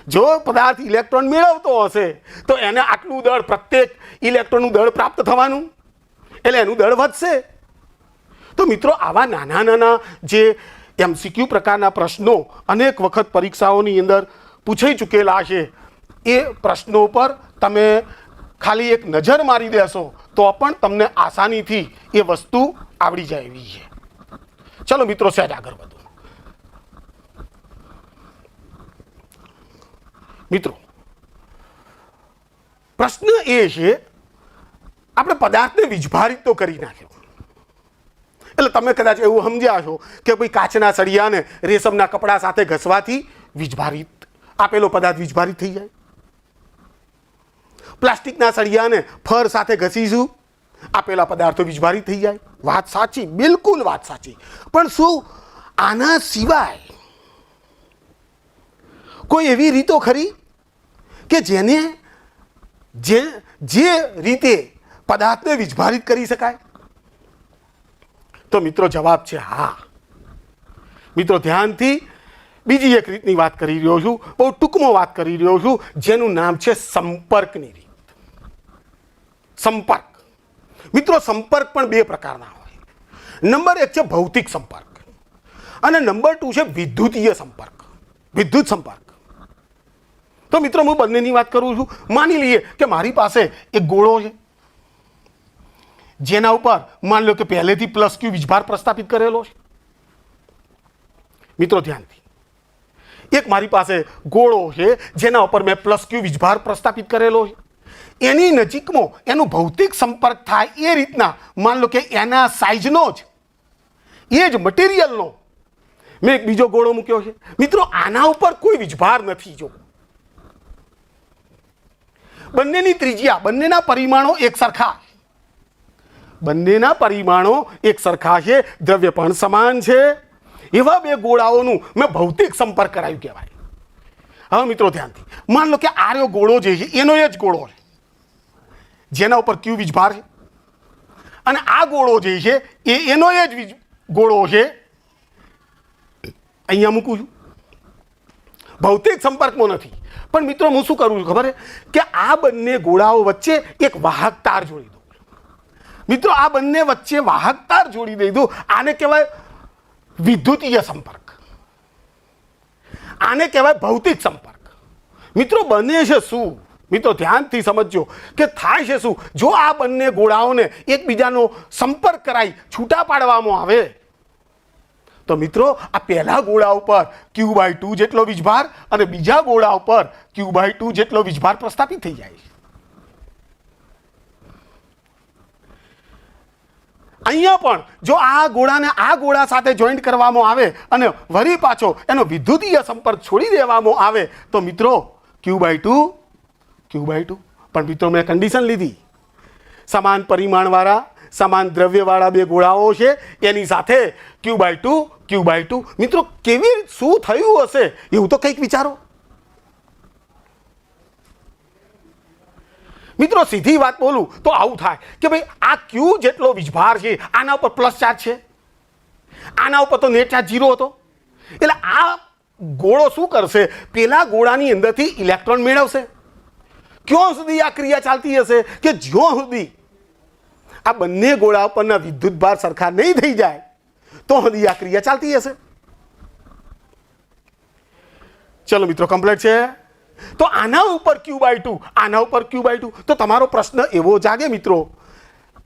જો પદાર્થ ઇલેક્ટ્રોન મેળવતો હશે તો એને આટલું દળ, પ્રત્યેક ઇલેક્ટ્રોનનું દળ પ્રાપ્ત થવાનું, એટલે એનું દળ વધશે. તો મિત્રો આવા નાના નાના જે MCQ પ્રકારના પ્રશ્નો અનેક વખત પરીક્ષાઓની અંદર પૂછાઈ ચૂકેલા છે, એ પ્રશ્નો પર તમે ખાલી એક નજર મારી દેશો તો પણ તમને આસાનીથી એ વસ્તુ આવડી જાય એવી છે. ચલો મિત્રો સહેજ આગળ વધો. મિત્રો પ્રશ્ન એ છે, આપણે પદાર્થને વીજભારિત તો કરી નાખ્યો, એટલે તમે કદાચ એવું સમજ્યા છો કે ભાઈ કાચના સળિયાને રેશમના કપડા સાથે ઘસવાથી વીજભારિત, આપેલો પદાર્થ વીજભારિત થઈ જાય. પ્લાસ્ટિકના સળિયાને ફર સાથે ઘસીશું, આપેલા પદાર્થો વીજભારિત થઈ જાય. વાત સાચી, બિલકુલ વાત સાચી. પણ શું આના સિવાય કોઈ એવી રીતો ખરી કે જેને જે રીતે પદાર્થને વીજભારિત કરી શકાય? તો મિત્રો જવાબ છે હા. મિત્રો ધ્યાનથી, બીજી એક રીતની વાત કરી રહ્યો છું, બહુ ટૂંકમાં વાત કરી રહ્યો છું, જેનું નામ છે સંપર્કની રીત. સંપર્ક. મિત્રો સંપર્ક પણ બે પ્રકારના હોય. નંબર 1 છે ભૌતિક સંપર્ક અને નંબર 2 છે વિદ્યુતીય સંપર્ક, વિદ્યુત સંપર્ક. તો મિત્રો હું બંનેની વાત કરું છું. માની લઈએ કે મારી પાસે એક ગોળો છે જેના ઉપર માન લો કે પહેલેથી +Q વીજભાર પ્રસ્થાપિત કરેલો છે. મિત્રો ધ્યાનથી, એક મારી પાસે ગોળો છે જેના ઉપર મેં +Q વીજભાર પ્રસ્થાપિત કરેલો છે. એની નજીકમાં એનું ભૌતિક સંપર્ક થાય એ રીતના માન લો કે એના સાઇઝનો જ, એ જ મટીરિયલનો મેં એક બીજો ગોળો મૂક્યો છે. મિત્રો આના ઉપર કોઈ વીજભાર નથી. જો બંનેની ત્રિજ્યા, બંનેના પરિમાણો એક સરખા, બંનેના પરિમાણો એક સરખા છે, દ્રવ્ય પણ સમાન છે, એવા બે ગોળાઓનું મેં ભૌતિક સંપર્ક કરાયું કહેવાય. હવે મિત્રો ધ્યાનથી, માન લો કે આ રહ્યો ગોળો જે છે એનો એ જ ગોળો છે જેના ઉપર Q વીજભાર છે, અને આ ગોળો જે છે એનો એ જ ગોળો છે, અહીંયા મૂકું છું, ભૌતિક સંપર્કમાં નથી. પણ મિત્રો હું શું કરું છું ખબર છે કે આ બંને ગોળાઓ વચ્ચે એક વાહક તાર જોડી દઉં. મિત્રો આ બંને વચ્ચે વાહક તાર જોડી દઈ દઉં. આને કહેવાય વિદ્યુતીય સંપર્ક, આને કહેવાય ભૌતિક સંપર્ક. મિત્રો બને છે શું? મિત્રો ધ્યાનથી સમજજો કે થાય છે શું? જો આ બંને ગોળાઓને એકબીજાનો સંપર્ક કરાવી છૂટા પાડવામાં આવે તો મિત્રો આ પહેલા ગોળા ઉપર Q/2 જેટલો વીજભાર અને બીજા ગોળા ઉપર Q/2 જેટલો વીજભાર પ્રસ્થાપિત થઈ જાય છે. અહીંયા પણ જો આ ગોળાને આ ગોળા સાથે જોઈન્ટ કરવામાં આવે અને વળી પાછો એનો વિદ્યુતીય સંપર્ક છોડી દેવામાં આવે તો મિત્રો Q/2. પણ મિત્રો મેં કન્ડિશન લીધી, સમાન પરિમાણવાળા, સમાન દ્રવ્યવાળા બે ગોળાઓ છે એની સાથે Q/2. મિત્રો કેવી શું થયું હશે એવું તો કંઈક વિચારો. મિત્રો સીધી વાત બોલું તો આવું થાય કે ભાઈ આ Q જેટલો વીજભાર છે આના ઉપર પ્લસ ચાર્જ છે, આના ઉપર તો નેટ ચાર્જ 0 હતો. એટલે આ ગોળો શું કરશે? પેલા ગોળાની અંદરથી ઇલેક્ટ્રોન મેળવશે. ક્યાં સુધી આ ક્રિયા ચાલતી હશે? કે જ્યાં સુધી આ બંને ગોળા પરના વિદ્યુતભાર સરખા નહીં થઈ જાય તો સુધી આ ક્રિયા ચાલતી હશે. ચલો મિત્રો કમ્પ્લીટ છે. તો આના ઉપર Q/2, આના ઉપર Q/2. તો તમારો પ્રશ્ન એવો જાગે મિત્રો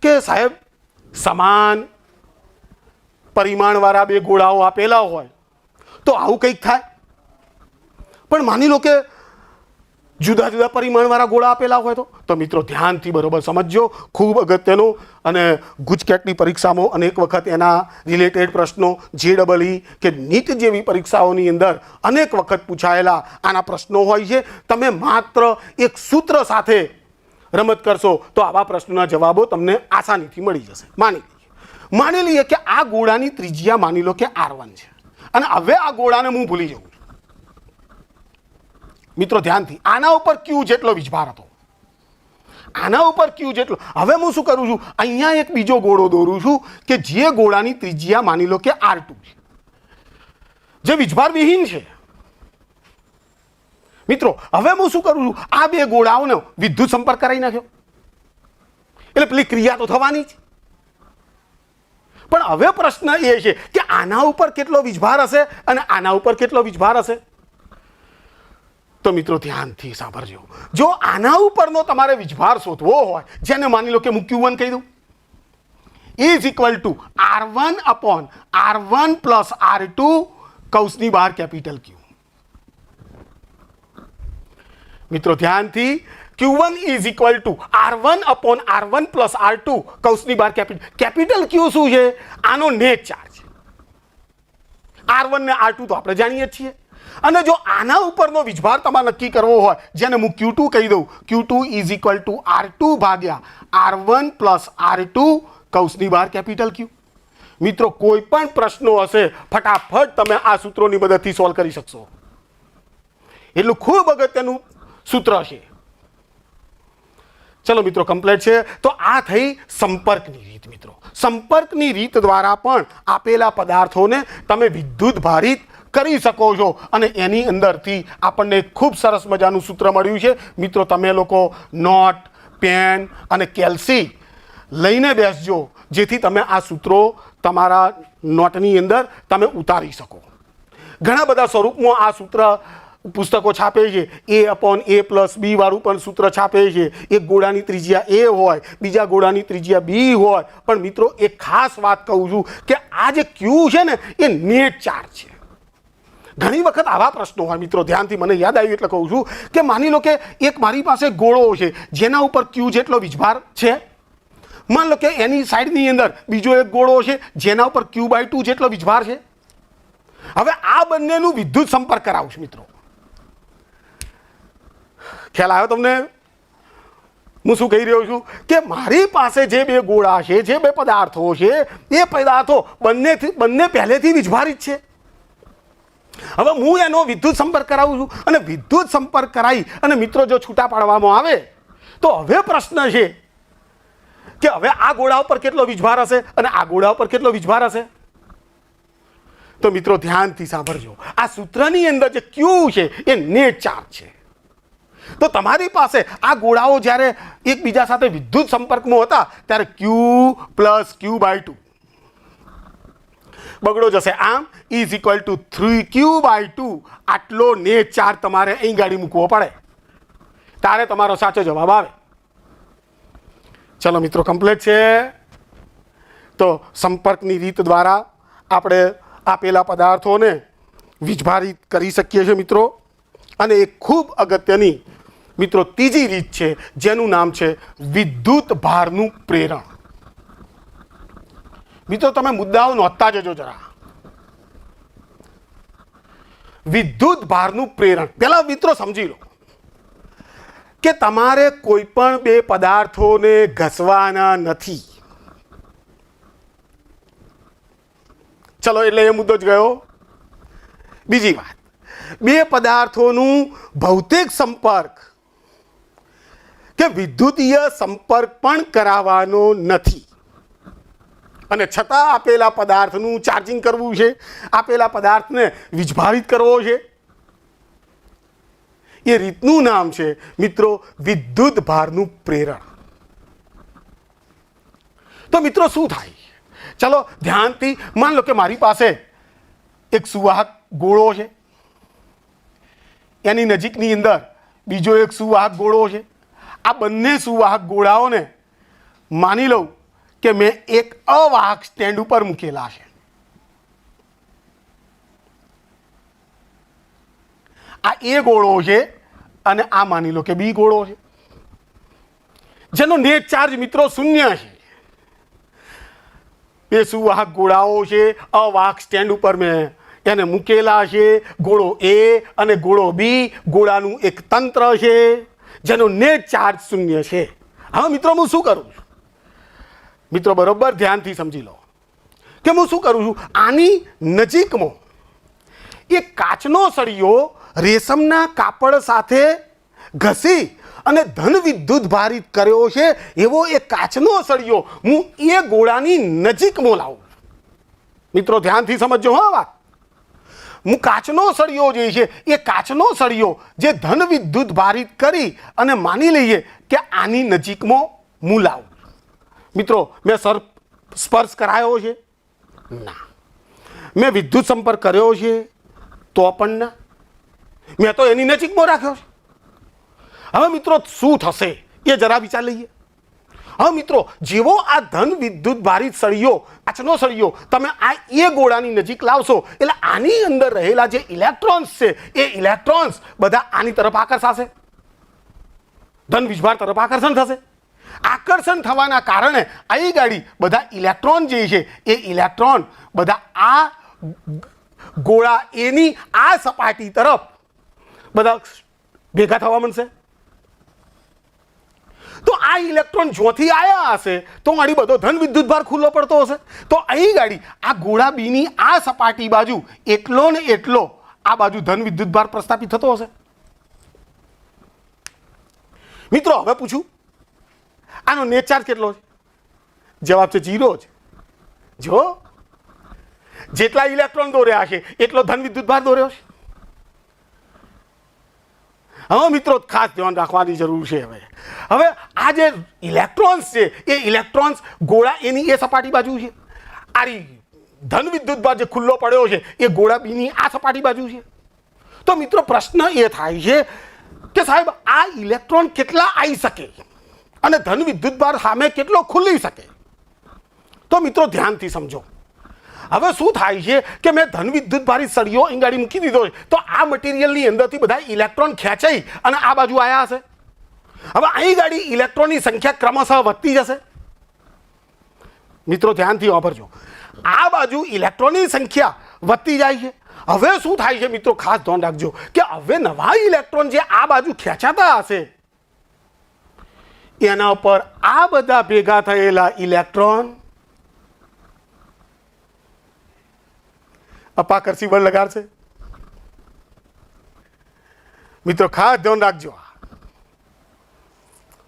કે સાહેબ સમાન પરિમાણવાળા બે ગોળાઓ આપેલા હોય તો આવું કંઈક થાય. પણ માની લો કે જુદા જુદા પરિમાણવાળા ગોળા આપેલા હોય તો મિત્રો ધ્યાનથી બરોબર સમજજો. ખૂબ અગત્યનું, અને ગુજકેટની પરીક્ષામાં અનેક વખત એના રિલેટેડ પ્રશ્નો, JEE કે નીટ જેવી પરીક્ષાઓની અંદર અનેક વખત પૂછાયેલા આના પ્રશ્નો હોય છે. તમે માત્ર એક સૂત્ર સાથે રમત કરશો તો આવા પ્રશ્નોના જવાબો તમને આસાનીથી મળી જશે. માની લઈએ કે આ ગોળાની ત્રિજ્યા માની લો કે R1 છે, અને હવે આ ગોળાને હું ભૂલી જાઉં છું. મિત્રો ધ્યાનથી, આના ઉપર Q જેટલો વીજભાર હતો, આના ઉપર Q જેટલો. હવે હું શું કરું છું, અહીંયા એક બીજો ગોળો દોરું છું કે જે ગોળાની ત્રિજ્યા માની લો કે R2 છે, જે વીજભાર વિહીન છે. મિત્રો હવે હું શું કરું છું, આ બે ગોળાઓનો વિદ્યુત સંપર્ક કરાવી નાખ્યો, એટલે પેલી ક્રિયા તો થવાની જ. પણ હવે પ્રશ્ન એ છે કે આના ઉપર કેટલો વીજભાર હશે અને આના ઉપર કેટલો વીજભાર હશે. તો મિત્રો ધ્યાનથી સાંભળજો. જો આના ઉપરનો તમારે વીજભાર શોધવો હોય, જેને માની લો કે હું Q1 કહી દઉં, is equal two R1 upon R1 plus R2 કૌંસની બહાર કેપિટલ Q. મિત્રો ધ્યાનથી, Q1 is equal two R1 upon R1 plus R2 કૌંસની બહાર કેપિટલ Q શું છે? આનો નેટ ચાર્જ. R1 ને R2 તો આપણે જાણીએ જ છીએ. અને જો આના ઉપરનો વીજભાર તમારે નક્કી કરવો હોય, જેને હું Q2 કહી દઉં, Q2 is equal two R2 ભાગ્યા R1 પ્લસ R2 કૌંસની બહાર કેપિટલ Q. મિત્રો કોઈ પણ પ્રશ્નો હશે, ફટાફટ તમે આ સૂત્રોની મદદથી સોલ્વ કરી શકશો. એટલું ખૂબ અગત્યનું સૂત્ર છે. ચલો મિત્રો, કમ્પ્લીટ છે. તો આ થઈ સંપર્કની રીત. મિત્રો સંપર્કની રીત દ્વારા પણ આપેલા પદાર્થોને તમે વિદ્યુત ભારિત કરી શકો છો, અને એની અંદરથી આપણને ખૂબ સરસ મજાનું સૂત્ર મળ્યું છે. મિત્રો તમે લોકો નોટ, પેન અને કેલ્સી લઈને બેસજો, જેથી તમે આ સૂત્રો તમારા નોટની અંદર તમે ઉતારી શકો. ઘણા બધા સ્વરૂપમાં આ સૂત્ર પુસ્તકો છાપે છે. A upon A plus B વાળું પણ સૂત્ર છાપે છે. એક ગોળાની ત્રિજ્યા A હોય, બીજા ગોળાની ત્રિજ્યા B હોય. પણ મિત્રો એક ખાસ વાત કહું છું કે આ જે Q છે ને, એ નેટ ચાર્જ છે. ઘણી વખત આવા પ્રશ્નો હોય. મિત્રો ધ્યાનથી, મને યાદ આવ્યું એટલે કહું છું કે માની લો કે એક મારી પાસે ગોળો છે જેના ઉપર Q જેટલો વીજભાર છે. માન લો કે એની સાઈડની અંદર બીજો એક ગોળો છે જેના ઉપર Q/2 જેટલો વીજભાર છે. હવે આ બંનેનું વિદ્યુત સંપર્ક કરાવું છું. મિત્રો ખ્યાલ આવ્યો તમને હું શું કહી રહ્યો છું? કે મારી પાસે જે બે ગોળા છે, જે બે પદાર્થો છે, એ પદાર્થો બંને પહેલેથી વીજભારિત છે. હવે હું એનો વિદ્યુત સંપર્ક કરાવું છું, અને વિદ્યુત સંપર્ક કરાવી અને મિત્રો જો છૂટા પાડવામાં આવે તો હવે પ્રશ્ન છે કે હવે આ ગોળા ઉપર કેટલો વીજભાર હશે અને આ ગોળા ઉપર કેટલો વીજભાર હશે. તો મિત્રો ધ્યાનથી સાંભળજો. આ સૂત્રની અંદર જે Q છે એ નેટ ચાર્જ છે. તો તમારી પાસે આ ગોળાઓ જ્યારે એકબીજા સાથે વિદ્યુત સંપર્કમાં હતા ત્યારે Q પ્લસ Q/2 બગડો જશે. આમ ઇઝ ઇક્વલ ટુ 3Q/2 આટલો નેટ ચાર્જ તમારે અહીં ગાડી મૂકવો પડે, ત્યારે તમારો સાચો જવાબ આવે. ચલો મિત્રો, કમ્પ્લીટ છે. તો સંપર્કની રીત દ્વારા આપણે આપેલા પદાર્થોને વીજભારિત કરી શકીએ છીએ મિત્રો. અને એક ખૂબ અગત્યની મિત્રો ત્રીજી રીત છે, જેનું નામ છે વિદ્યુત ભારનું પ્રેરણ. મિત્રો તમે મુદ્દાઓ નોંધતા જજો જરા. વિદ્યુત ભારનું પ્રેરણ પહેલા મિત્રો સમજી લો કે તમારે કોઈ પણ બે પદાર્થોને ઘસવાના નથી. ચલો, એટલે એ મુદ્દો જ ગયો. બીજી વાત, બે પદાર્થોનું ભૌતિક સંપર્ક કે વિદ્યુતીય સંપર્ક પણ કરાવવાનો નથી, અને છતાં આપેલા પદાર્થનું ચાર્જિંગ કરવું છે, આપેલા પદાર્થને વીજભારિત કરવો છે. એ રીતનું નામ છે મિત્રો વિદ્યુત ભારનું પ્રેરણ. તો મિત્રો શું થાય? ચલો ધ્યાનથી, માન લો કે મારી પાસે એક સુવાહક ગોળો છે, એની નજીકની અંદર બીજો એક સુવાહક ગોળો છે. આ બંને સુવાહક ગોળાઓને માની લઉં કે મેં એક અવાહક સ્ટેન્ડ ઉપર મૂકેલા છે. આ એ ગોળો છે અને આ માની લો કે બી ગોળો છે, જેનો નેટ ચાર્જ મિત્રો શૂન્ય છે. એ સુવાહક ગોળાઓ છે, અવાહક સ્ટેન્ડ ઉપર મેં એને મૂકેલા છે. ગોળો એ અને ગોળો બી, ગોળાનું એક તંત્ર છે જેનો નેટ ચાર્જ શૂન્ય છે. હવે મિત્રો હું શું કરું છું? મિત્રો બરોબર ધ્યાનથી સમજી લો કે હું શું કરું છું. આની નજીકમાં એક કાચનો સળિયો રેશમના કાપડ સાથે ઘસી અને ધન વિદ્યુત ભારિત કર્યો છે એવો એક કાચનો સળિયો હું એ ગોળાની નજીકમાં લાવું. મિત્રો ધ્યાનથી સમજજો હા વાત. હું કાચનો સળિયો જે છે એ કાચનો સળિયો જે ધન વિદ્યુત ભારિત કરી અને માની લઈએ કે આની નજીકમાં હું લાવું. મિત્રો મેં સ્પર્શ કરાયો છે? ના. મેં વિદ્યુત સંપર્ક કર્યો છે? તો પણ ના. મેં તો એની નજીકમાં રાખ્યો છે. હવે મિત્રો શું થશે એ જરા વિચાર લઈએ. હવે મિત્રો જેવો આ ધન વિદ્યુત ભારિત સળિયો, કાચનો સળિયો તમે આ એ ગોળાની નજીક લાવશો એટલે આની અંદર રહેલા જે ઇલેક્ટ્રોન્સ છે એ ઇલેક્ટ્રોન્સ બધા આની તરફ આકર્ષાશે, ધન વિજભાર તરફ આકર્ષણ થશે. આકર્ષણ થવાના કારણે આ ગાડી બધા ઇલેક્ટ્રોન જે છે એ ઇલેક્ટ્રોન બધા આ ગોળા એની આ સપાટી તરફ બધા ભેગા થવા માંડશે. તો આ ઇલેક્ટ્રોન જ્યોથી આવ્યા હશે તો ગાડી બધો ધન વિદ્યુત ભાર ખુલ્લો પડતો હશે. તો અહીં ગાડી આ ગોળા બીની આ સપાટી બાજુ એટલો ને એટલો આ બાજુ ધન વિદ્યુત ભાર પ્રસ્થાપિત થતો હશે. મિત્રો હવે પૂછું, આનો નેટ ચાર્જ કેટલો છે? જવાબ છે 0 જ. જો જેટલા ઇલેક્ટ્રોન દોર્યા છે એટલો ધન વિદ્યુત ભાર દોર્યો છે. હવે મિત્રો ખાસ ધ્યાન રાખવાની જરૂર છે. હવે આ જે ઇલેક્ટ્રોન્સ છે એ ઇલેક્ટ્રોન્સ ગોળા એની એ સપાટી બાજુ છે, આ ધન વિદ્યુત ભાર જે ખુલ્લો પડ્યો છે એ ગોળા બીની આ સપાટી બાજુ છે. તો મિત્રો પ્રશ્ન એ થાય છે કે સાહેબ આ ઇલેક્ટ્રોન કેટલા આવી શકે અને ધન વિદ્યુત ભાર સામે કેટલો ખુલી શકે? તો મિત્રો ધ્યાનથી સમજો. હવે શું થાય છે કે મેં ધન વિદ્યુત ભારિત સળિયો અહીં ગાડી મૂકી દીધો છે તો આ મટીરિયલની અંદરથી બધા ઇલેક્ટ્રોન ખેંચાઈ અને આ બાજુ આવ્યા હશે. હવે અહીં ગાડી ઇલેક્ટ્રોનની સંખ્યા ક્રમશઃ વધતી જશે. મિત્રો ધ્યાનથી વાપરજો. આ બાજુ ઇલેક્ટ્રોનની સંખ્યા વધતી જાય છે. હવે શું થાય છે મિત્રો ખાસ ધ્યાન રાખજો કે હવે નવા ઇલેક્ટ્રોન જે આ બાજુ ખેંચાતા હશે એના ઉપર આ બધા ભેગા થયેલા ઇલેક્ટ્રોન અપાકર્ષી બળ લગાડશે. મિત્રો ખાસ ધ્યાન રાખજો.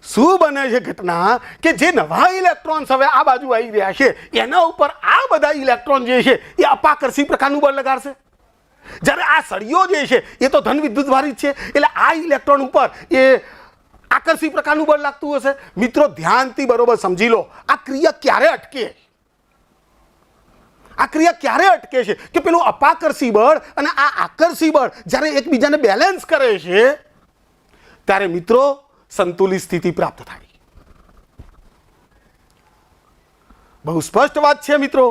શું બને છે ઘટના કે જે નવા ઇલેક્ટ્રોન્સ હવે આ બાજુ આવી રહ્યા છે એના ઉપર આ બધા ઇલેક્ટ્રોન જે છે એ અપાકર્ષી પ્રકારનું બળ લગાડશે. જ્યારે આ સળિયો જે છે એ તો ધન વિદ્યુત ભારિત છે એટલે આ ઇલેક્ટ્રોન ઉપર એ આકર્ષી પ્રકારનું બળ લાગતું હશે. મિત્રો ધ્યાનથી બરોબર સમજી લો આ ક્રિયા ક્યારે અટકે? આ ક્રિયા ક્યારે અટકે છે કે પેલું અપાકર્ષી બળ અને આ આકર્ષી બળ જ્યારે એકબીજાને બેલેન્સ કરે છે ત્યારે મિત્રો સંતુલિત સ્થિતિ પ્રાપ્ત થાય. બહુ સ્પષ્ટ વાત છે મિત્રો.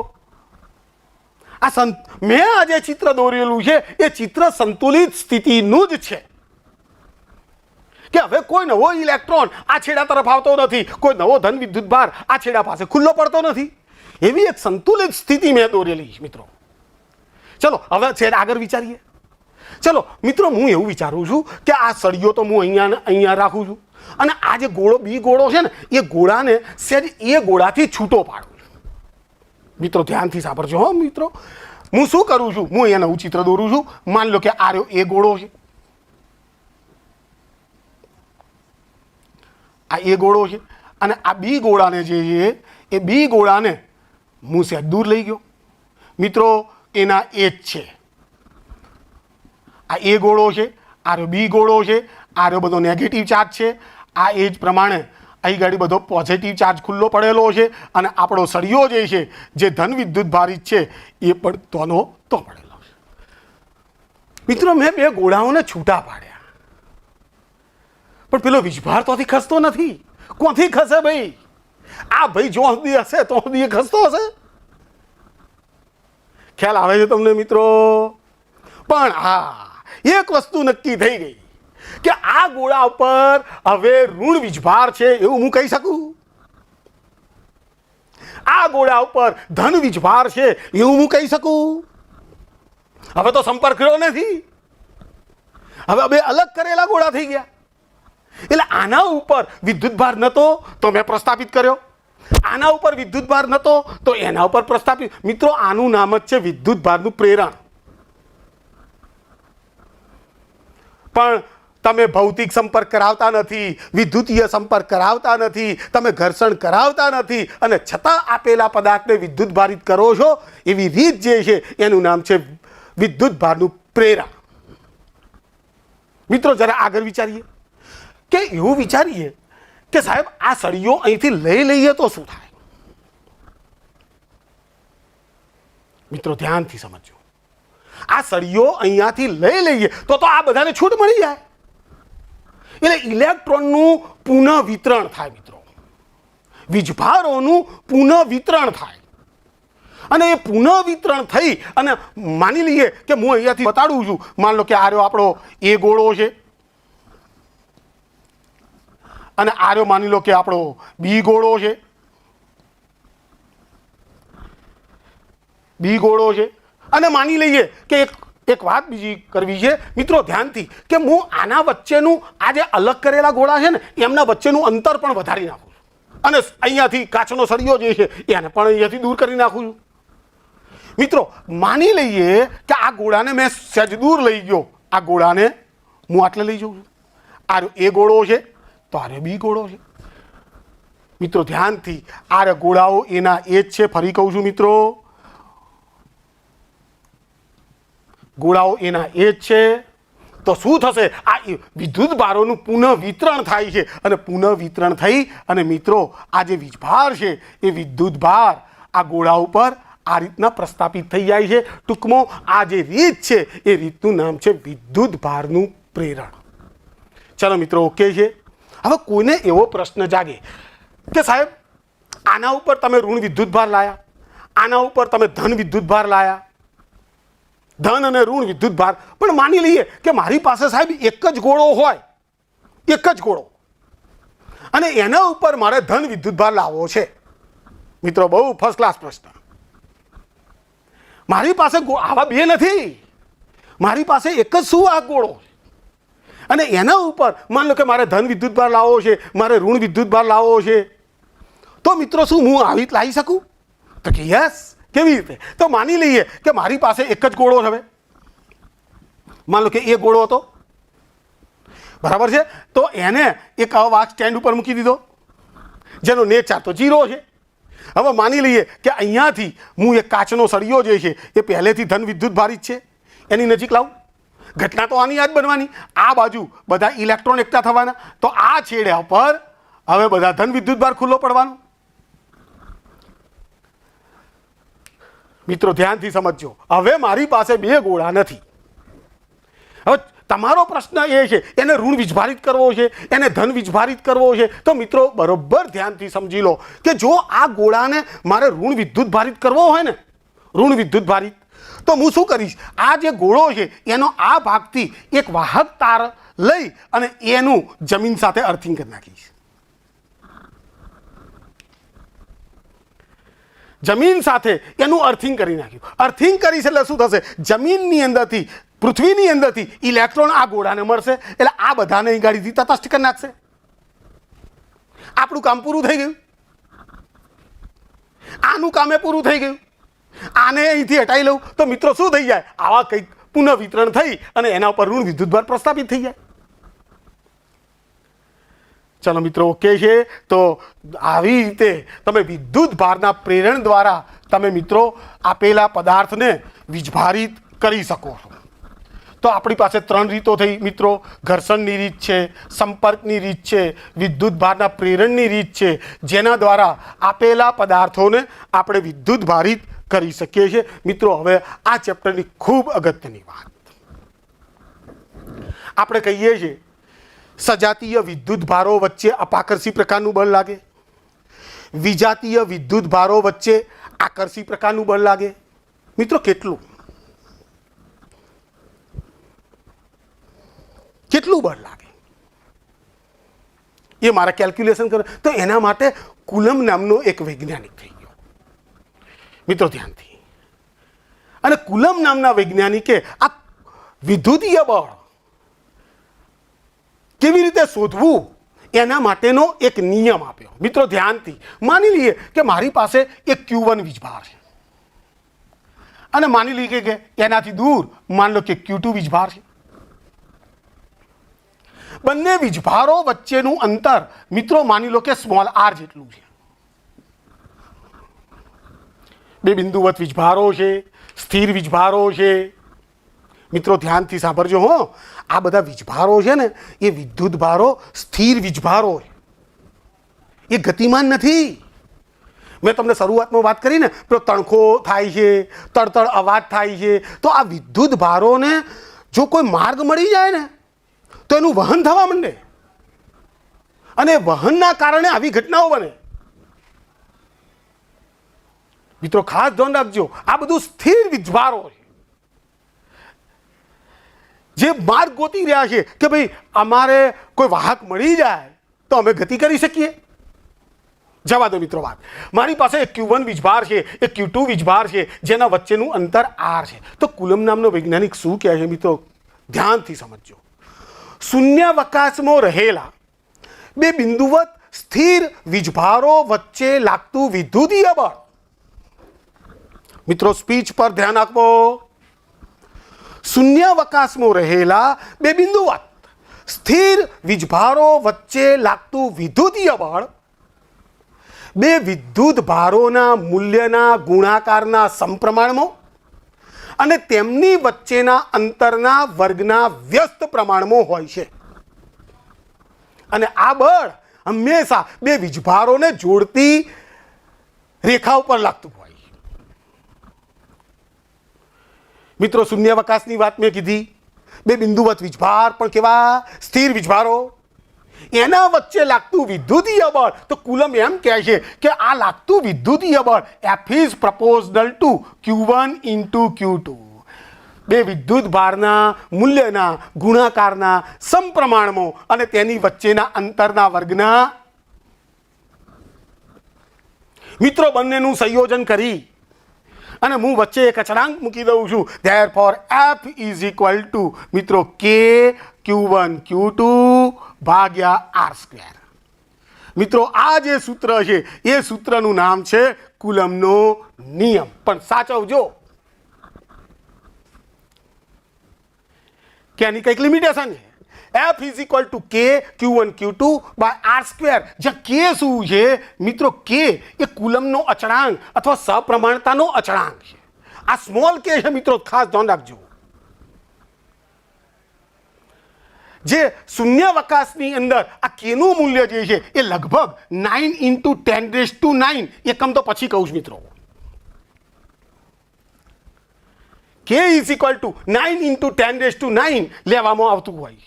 મેં આ જે ચિત્ર દોરેલું છે એ ચિત્ર સંતુલિત સ્થિતિનું જ છે કે હવે કોઈ નવો ઇલેક્ટ્રોન આ છેડા તરફ આવતો નથી, કોઈ નવો ધન વિદ્યુત ભાર આ છેડા પાસે ખુલ્લો પડતો નથી. એવી એક સંતુલિત સ્થિતિ મેં દોરેલી મિત્રો. ચલો હવે છેડ આગળ વિચારીએ. ચલો મિત્રો હું એવું વિચારું છું કે આ સળિયો તો હું અહીંયા રાખું છું અને આ જે ગોળો બી ગોળો છે ને એ ગોળાને સહેજ એ ગોળાથી છૂટો પાડું છું. મિત્રો ધ્યાનથી સાંભળજો હો મિત્રો. હું શું કરું છું, હું અહીંયા નવું ચિત્ર દોરું છું. માની લો કે આ રહ્યો એ ગોળો છે, આ એ ગોળો છે અને આ બી ગોળાને જે છે એ બી ગોળાને હું સહેજ દૂર લઈ ગયો. મિત્રો એના એ જ છે. આ એ ગોળો છે, આ રહ્યો બી ગોળો છે, આ રહ્યો બધો નેગેટિવ ચાર્જ છે. આ એ જ પ્રમાણે અહીં ગાડી બધો પોઝિટિવ ચાર્જ ખુલ્લો પડેલો છે અને આપણો સળિયો જે છે જે ધન વિદ્યુત ભારિત છે એ પણ તોનો તો પડેલો છે. મિત્રો મેં બે ગોળાઓને છૂટા પાડ્યા પણ પેલો વીજભાર તોથી ખસતો નથી. કોથી ખસે ભાઈ? આ ભાઈ જો સુધી હશે તો સુધી ખસતો હશે. ખ્યાલ આવે છે તમને મિત્રો? પણ હા એક વસ્તુ નક્કી થઈ ગઈ કે આ ગોળા ઉપર હવે ઋણ વીજભાર છે એવું હું કહી શકું? આ ગોળા ઉપર ધન વીજભાર છે એવું હું કહી શકું? હવે તો સંપર્ક રહ્યો નથી, હવે બે અલગ કરેલા ગોળા થઈ ગયા. એટલે આના ઉપર વિદ્યુત ભાર નતો તો મેં પ્રસ્થાપિત કર્યો, આના ઉપર વિદ્યુત ભાર નતો તો એના ઉપર પ્રસ્થાપિત. મિત્રો, આનું નામ જ છે વિદ્યુત ભારનું પ્રેરણ. પણ તમે ભૌતિક સંપર્ક કરાવતા નથી, વિદ્યુતીય સંપર્ક કરાવતા નથી, તમે ઘર્ષણ કરાવતા નથી અને છતાં આપેલા પદાર્થને વિદ્યુત ભારિત કરો છો. એવી રીત જે છે એનું નામ છે વિદ્યુત ભારનું પ્રેરણ. મિત્રો, જરા આગળ વિચારીએ કે એવું વિચારીએ કે સાહેબ આ સળીઓ અહીંથી લઈ લઈએ તો શું થાય? મિત્રો, ધ્યાનથી સમજો. આ સળીઓ અહીંયાથી લઈ લઈએ તો આ બધાને છૂટ મળી જાય. એટલે ઇલેક્ટ્રોનનું પુનઃ વિતરણ થાય. મિત્રો, વીજભારોનું પુનઃ વિતરણ થાય અને એ પુનઃ વિતરણ થઈ અને માની લઈએ કે હું અહીંયાથી બતાડું છું. માન લો કે આ રહ્યો આપણો એ ગોળો છે અને આ રહ્યો માની લો કે આપણો બી ગોળો છે. બી ગોળો છે અને માની લઈએ કે એક વાત બીજી કરવી છે મિત્રો, ધ્યાનથી, કે હું આના વચ્ચેનું આ જે અલગ કરેલા ગોળા છે ને એમના વચ્ચેનું અંતર પણ વધારી નાખું છું અને અહીંયાથી કાચનો સળિયો જે છે એને પણ અહીંયાથી દૂર કરી નાખું છું. મિત્રો, માની લઈએ કે આ ગોળાને મેં સહેજ દૂર લઈ ગયો. આ ગોળાને હું આટલે લઈ જાઉં છું. આ એ ગોળો છે તો આ બી ગોળો છે. મિત્રો, ધ્યાનથી, આ ગોળાઓ એના એ જ છે. ફરી કહું છું મિત્રો, ગોળાઓ એના એ જ છે. તો શું થશે? આ વિદ્યુત ભારોનું પુનઃ વિતરણ થાય છે અને પુનઃ વિતરણ થઈ અને મિત્રો આ જે વીજભાર છે એ વિદ્યુત ભાર આ ગોળા ઉપર આ રીતના પ્રસ્થાપિત થઈ જાય છે. ટૂંકમાં આ જે રીત છે એ રીતનું નામ છે વિદ્યુત ભારનું પ્રેરણ. ચલો મિત્રો, ઓકે છે. હવે કોઈને એવો પ્રશ્ન જાગે કે સાહેબ આના ઉપર તમે ઋણ વિદ્યુત ભાર લાયા, આના ઉપર તમે ધન વિદ્યુત ભાર લાયા, ધન અને ઋણ વિદ્યુત ભાર, પણ માની લઈએ કે મારી પાસે સાહેબ એક જ ગોળો હોય, એક જ ગોળો, અને એના ઉપર મારે ધન વિદ્યુત ભાર લાવવો છે. મિત્રો, બહુ ફર્સ્ટ ક્લાસ પ્રશ્ન. મારી પાસે આવા બે નથી, મારી પાસે એક જ સુવાહક ગોળો અને એના ઉપર માન લો કે મારે ધન વિદ્યુત ભાર લાવવો છે, મારે ઋણ વિદ્યુત ભાર લાવવો છે. તો મિત્રો, શું હું આવી લાવી શકું? તો કે યસ. કેવી રીતે? તો માની લઈએ કે મારી પાસે એક જ ગોળો છે. માન લો કે એ ગોળો હતો, બરાબર છે. તો એને એક આવા સ્ટેન્ડ ઉપર મૂકી દીધો જેનો નેટ ચાર્જ તો 0 છે. હવે માની લઈએ કે અહીંયાથી હું એક કાચનો સળિયો જે છે એ પહેલેથી ધન વિદ્યુત ભારિત છે, એની નજીક લાવું. ઘટના તો આની યાદ બનવાની. આ બાજુ બધા ઇલેક્ટ્રોન એકઠા થવાના, તો આ છેડે પર હવે બધા ધન વિદ્યુત ભાર ખુલ્લો પડવાનો. મિત્રો, ધ્યાનથી સમજજો. હવે મારી પાસે બે ગોળા નથી. હવે તમારો પ્રશ્ન એ છે એને ઋણ વીજભારિત કરવો છે, એને ધન વીજભારિત કરવો છે. તો મિત્રો, બરોબર ધ્યાનથી સમજી લો કે જો આ ગોળાને મારે ઋણ વિદ્યુત ભારિત કરવો હોય ને, ઋણ વિદ્યુત ભારિત, તો હું શું કરીશ? આ જે ગોળો છે એનો આ ભાગથી એક વાહક તાર લઈ અને એનું જમીન સાથે અર્થિંગ કરી નાખીશ. જમીન સાથે એનું અર્થિંગ કરી નાખ્યું. અર્થિંગ કરીશ એટલે શું થશે? જમીનની અંદરથી, પૃથ્વીની અંદરથી ઇલેક્ટ્રોન આ ગોળાને મળશે એટલે આ બધાને અહીં ગાડીથી તટસ્થ કરી નાખશે. આપણું કામ પૂરું થઈ ગયું. આનું કામે પૂરું થઈ ગયું. આને અહીંથી હટાવી લઉં તો મિત્રો શું થઈ જાય? આવા કંઈક પુનઃ વિતરણ થઈ અને એના ઉપર ઋણ વિદ્યુત ભાર પ્રસ્થાપિત થઈ જાય. ચલો મિત્રો, ઓકે છે. તો આવી રીતે તમે વિદ્યુત ભારના પ્રેરણ દ્વારા તમે મિત્રો આપેલા પદાર્થને વીજભારિત કરી શકો છો. તો આપણી પાસે 3 રીતો થઈ મિત્રો. ઘર્ષણની રીત છે, સંપર્કની રીત છે, વિદ્યુત ભારના પ્રેરણની રીત છે, જેના દ્વારા આપેલા પદાર્થોને આપણે વિદ્યુત ભારિત કરી શકીએ છીએ. મિત્રો, હવે આ ચેપ્ટરની ખૂબ અગત્યની વાત આપણે કહીએ છીએ, સજાતીય વિદ્યુત ભારો વચ્ચે અપાકર્ષી પ્રકારનું બળ લાગે, વિજાતીય વિદ્યુત ભારો વચ્ચે આકર્ષી પ્રકારનું બળ લાગે. મિત્રો, કેટલું? કેટલું બળ લાગે એ મારે કેલ્ક્યુલેશન કરે. તો એના માટે કુલમ નામનો એક વૈજ્ઞાનિક થઈ ગયો. મિત્રો ધ્યાનથી, અને કુલમ નામના વૈજ્ઞાનિકે આ વિદ્યુતીય બળ કેવી રીતે શોધવું એના માટેનો એક નિયમ આપ્યો. મિત્રો ધ્યાનથી માની લઈએ કે મારી પાસે એક Q1 વીજભાર છે અને માની લઈએ કે એનાથી દૂર માની લો કે Q2 વીજભાર છે. બંને વીજભારો વચ્ચેનું અંતર મિત્રો માની લો કે સ્મોલ r જેટલું છે. બે બિંદુવત વીજભારો છે, સ્થિર વીજભારો છે. મિત્રો ધ્યાનથી સાંભળજો હો, આ બધા વીજભારો છે ને એ વિદ્યુત ભારો સ્થિર વીજભારો છે, એ ગતિમાન નથી. મેં તમને શરૂઆતમાં વાત કરી ને, પેલો તણખો થાય છે, તડતડ અવાજ થાય છે. તો આ વિદ્યુત ભારોને જો કોઈ માર્ગ મળી જાય ને તો એનું વહન થવા માંડે અને વહનના કારણે આવી ઘટનાઓ બને. મિત્રો ખાસ ધ્યાન રાખજો, આ બધું સ્થિર વીજભારો છે જે માર્ગ ગોતી રહ્યા છે કે ભાઈ અમારે કોઈ વાહક મળી જાય તો અમે ગતિ કરી શકીએ. જવા દો મિત્રો વાત. મારી પાસે એક Q1 વીજભાર છે, એક Q2 વીજભાર છે જેના વચ્ચેનું અંતર r છે. તો કુલમ નામનો વૈજ્ઞાનિક શું કહે છે મિત્રો ધ્યાનથી સમજજો. શૂન્યાવકાશમાં રહેલા બે બિંદુવત સ્થિર વીજભારો વચ્ચે લાગતું વિદ્યુતીય બળ. મિત્રો સ્પીચ પર ધ્યાન આપો. શૂન્યાવકાશમાં રહેલા બે બિંદુવત સ્થિર વીજભારો વચ્ચે લાગતું વિદ્યુતીય બળ બે વિદ્યુત ભારોના મૂલ્યના ગુણાકારના સમપ્રમાણમાં અને તેમની વચ્ચેના અંતરના વર્ગના વ્યસ્ત પ્રમાણમાં હોય છે. અને આ બળ હંમેશા બે વીજભારોને જોડતી રેખા ઉપર લાગતું હોય. મિત્રો શૂન્યાવકાશની વાત મેં કીધી, બે બિંદુવત વીજભાર પણ કેવા સ્થિર વીજભારો, એના વચ્ચે લાગતું વિદ્યુતીય બળ. તો કુલમ એમ કહે છે કે આ લાગતું વિદ્યુતીય બળ F is proportional to Q1 into Q2. બે વિદ્યુત ભારના મૂલ્યના ગુણાકારના સમપ્રમાણમાં અને તેની વચ્ચેના અંતરના વર્ગના. મિત્રો બંનેનું સંયોજન કરી અને હું વચ્ચે એક અચળાંક મૂકી દઉં છું. Therefore F is equal to મિત્રો K Q1 Q2 ભાગ્યા r². મિત્રો આ જે સૂત્ર છે એ સૂત્રનું નામ છે કુલમનો નિયમ. પણ સાચવજો કે આની કંઈક લિમિટેશન છે. F is equal to K Q1 Q2 by r². જ્યાં K શું છે મિત્રો? K એ કુલમનો અચળાંક અથવા સપ્રમાણતાનો અચળાંક છે. આ સ્મોલ k છે મિત્રો, ખાસ ધ્યાન રાખજો. જે શૂન્યાવકાશની અંદર આ કેનું મૂલ્ય જે છે એ લગભગ 9 × 10⁹ એકમ તો પછી કહું છું મિત્રો. K is equal to 9 × 10⁹ લેવામાં આવતું હોય.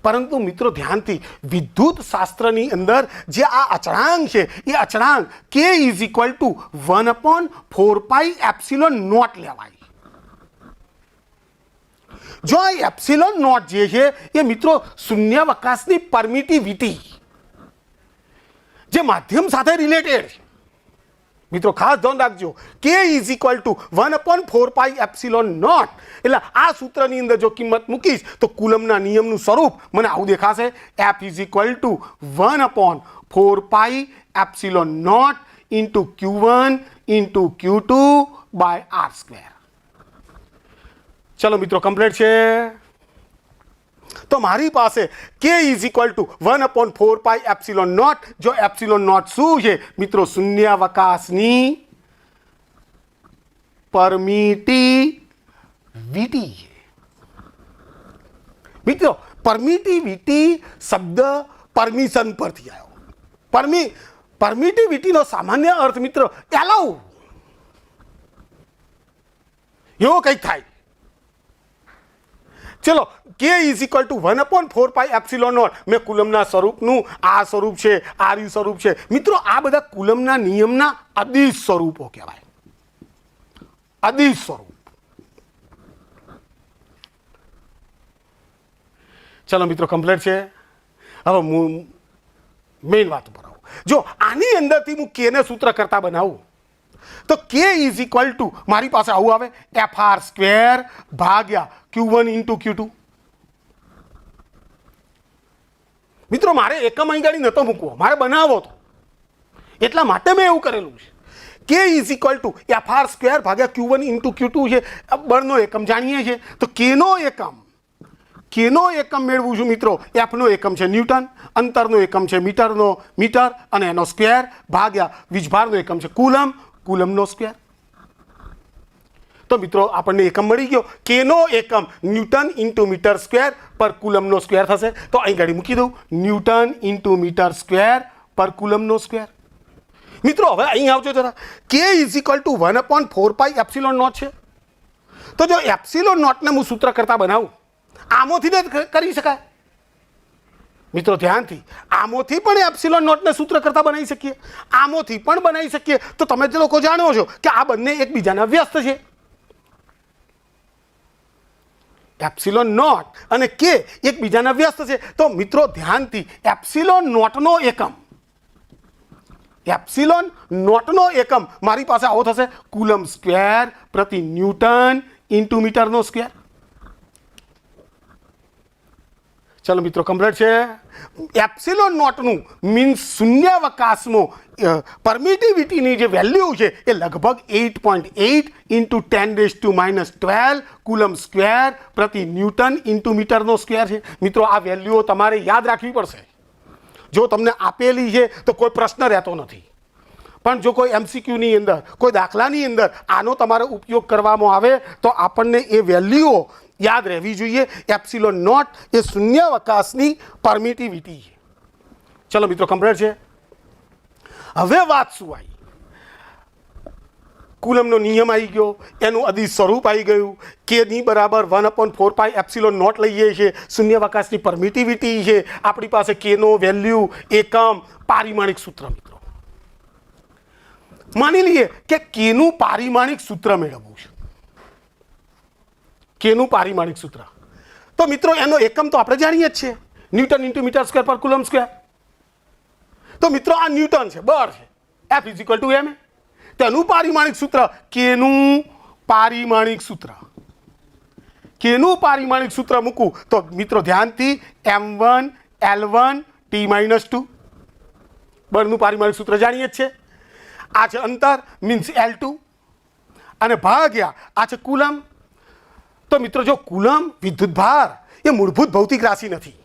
પરંતુ મિત્રો ધ્યાનથી, વિદ્યુત શાસ્ત્રની અંદર જે આ અચળાંક છે એ અચળાંક K is equal to 1/4πε0 લેવાય. જો આ ε0 જે છે એ મિત્રો શૂન્યાવકાશની પરમિટિવિટી જે માધ્યમ સાથે રિલેટેડ છે. મિત્રો ખાસ ધ્યાન રાખજો, K is equal to 1/4πε0. એટલે આ સૂત્રની અંદર જો કિંમત મૂકીશ તો કુલમના નિયમનું સ્વરૂપ મને આવું દેખાશે. F is equal to 1/4πε0 into Q1 into Q2 by r². ચલો મિત્રો કમ્પ્લીટ છે. તો મારી પાસે K is equal to 1/4πε0. જો ε0 શું છે મિત્રો? શૂન્યાવકાશની પરમિટિવિટી છે. મિત્રો પરમિટિવિટી શબ્દ પરમિશન પરથી આવ્યો. પરમિટિવિટીનો સામાન્ય અર્થ મિત્રો એલાઉ, એવો કંઈક થાય. ચલો K is equal to 1/4πε0. મેં કુલમના સ્વરૂપનું આ સ્વરૂપ છે, આર્યુ સ્વરૂપ છે. મિત્રો આ બધા કુલમના નિયમના અદિશ સ્વરૂપો કહેવાય. અદિશ સ્વરૂપ. ચલો મિત્રો કમ્પ્લીટ છે. હવે હું મેઇન વાત ઉપર આવું. જો આની અંદરથી હું કેને સૂત્ર કરતા બનાવું તો કે ઇઝ ઇક્વલ ટુ મારી પાસે આવું આવે FR² ભાગ્યા Q1 ઇન્ટુ Q2. મિત્રો મારે એકમ અહીં ગાડી નહોતો મૂકવો, મારે બનાવવો હતો, એટલા માટે મેં એવું કરેલું છે. કે ઇઝ ઇક્વલ ટુ FR² ભાગ્યા Q1 ઇન્ટુ Q2 છે. બળનો એકમ જાણીએ છીએ તો કેનો એકમ મેળવું છું મિત્રો. એફનો એકમ છે ન્યૂટન, અંતરનો એકમ છે મીટર અને એનો સ્ક્વેર ભાગ્યા વીજભારનો એકમ છે કુલમનો સ્ક્વેર. તો મિત્રો આપણને એકમ મળી ગયો. કેનો એકમ ન્યૂટન ઇન્ટુ મીટર સ્ક્વેર પર કુલમનો સ્ક્વેર થશે. તો અહીં ગાડી મૂકી દઉં ન્યૂટન ઇન્ટુ મીટર સ્ક્વેર પર કુલમનો સ્ક્વેર. મિત્રો હવે અહીં આવજો જરા. K is equal to 1/4 epsilon naught છે. તો જો એપ્સિલોન નોટને હું સૂત્ર કરતા બનાવું આમોથી જ કરી શકાય. મિત્રો ધ્યાનથી, આમોથી પણ એપ્સિલોન નોટને સૂત્ર કરતા બનાવી શકીએ, આમોથી પણ બનાવી શકીએ. તો તમે જે લોકો જાણો છો કે આ બંને એકબીજાના વ્યસ્ત છે. એપ્સિલોન નોટ અને કે એકબીજાના વ્યસ્ત છે. તો મિત્રો ધ્યાનથી, એપ્સિલોન નોટનો એકમ મારી પાસે આવો થશે કુલમ સ્ક્વેર પ્રતિ ન્યૂટન ઇન્ટુ મીટરનો સ્ક્વેર. ચલો મિત્રો કમ્પ્લીટ છે. એપ્સિલોન નોટનું મીન્સ શૂન્યાવકાશમાં પરમિટિવિટીની જે વેલ્યુ છે એ લગભગ 8.8 ઇન્ટુ 10⁻12 કુલમ સ્ક્વેર પ્રતિ ન્યૂટન ઇન્ટુ મીટરનો સ્ક્વેર છે. મિત્રો આ વેલ્યુઓ તમારે યાદ રાખવી પડશે. જો તમને આપેલી છે તો કોઈ પ્રશ્ન રહેતો નથી, પણ જો કોઈ MCQની અંદર, કોઈ દાખલાની અંદર આનો તમારે ઉપયોગ કરવામાં આવે તો આપણને એ વેલ્યુઓ યાદ રહેવી જોઈએ. એપ્સિલોન નોટ એ શૂન્યાવકાશની પરમિટિવિટી છે. ચલો મિત્રો કમ્પ્લીટ છે. હવે વાત શું આવી? કુલમનો નિયમ આવી ગયો, એનું અદિશ સ્વરૂપ આવી ગયું. કેની બરાબર 1/4 એપ્સિલોન નોટ લઈએ છીએ. શૂન્યાવકાશની પરમિટિવિટી છે. આપણી પાસે કેનો વેલ્યુ, એકમ, પારિમાણિક સૂત્ર. મિત્રો માની લઈએ કે કેનું પારિમાણિક સૂત્ર મેળવવું છે. કેનું પારિમાણિક સૂત્ર, તો મિત્રો એનો એકમ તો આપણે જાણીએ જ છીએ, ન્યૂટન ઇન્ટુ મીટર સ્ક્વેર પર કુલમ સ્ક્વેર. તો મિત્રો આ ન્યૂટન છે, બળ છે, F is equal two m. તેનું પારિમાણિક સૂત્ર, કેનું પારિમાણિક સૂત્ર મૂકું તો મિત્રો ધ્યાનથી m1 L1 T-2. બળનું પારિમાણિક સૂત્ર જાણીએ જ છે. આ છે અંતર મીન્સ L2 અને ભાગ્યા આ છે કુલમ. તો મિત્રો જો કુલમ વિદ્યુતભાર એ મૂળભૂત ભૌતિક રાશિ નથી.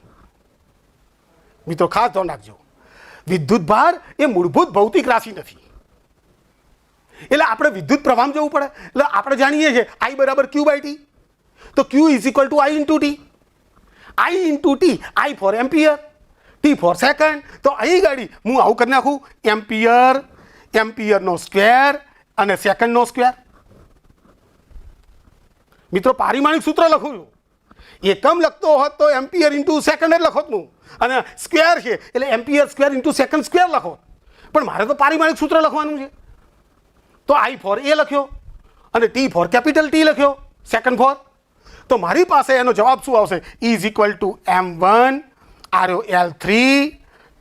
મિત્રો ખાસ ધ્યાન રાખજો, વિદ્યુતભાર એ મૂળભૂત ભૌતિક રાશિ નથી. એટલે આપણે વિદ્યુત પ્રવાહ જવું પડે. એટલે આપણે જાણીએ છીએ I બરાબર Q/T. તો Q is equal to I into T. I for ampere, T for second. તો અહીં ગાડી હું આવું કરી નાખું એમ્પિયરનો સ્ક્વેર અને સેકન્ડનો સ્ક્વેર. મિત્રો પારિમાણિક સૂત્ર લખું છું. એકમ લખતો હોત તો એમ્પિયર ઇન્ટુ સેકન્ડ જ લખોત હું, અને સ્ક્વેર છે એટલે ampere square into second square લખો. પણ મારે તો પારિમાણિક સૂત્ર લખવાનું છે. તો I ફોર A લખ્યો અને T ફોર કેપિટલ T લખ્યો, સેકન્ડ ફોર. તો મારી પાસે એનો જવાબ શું આવશે? Is equal two m1 L3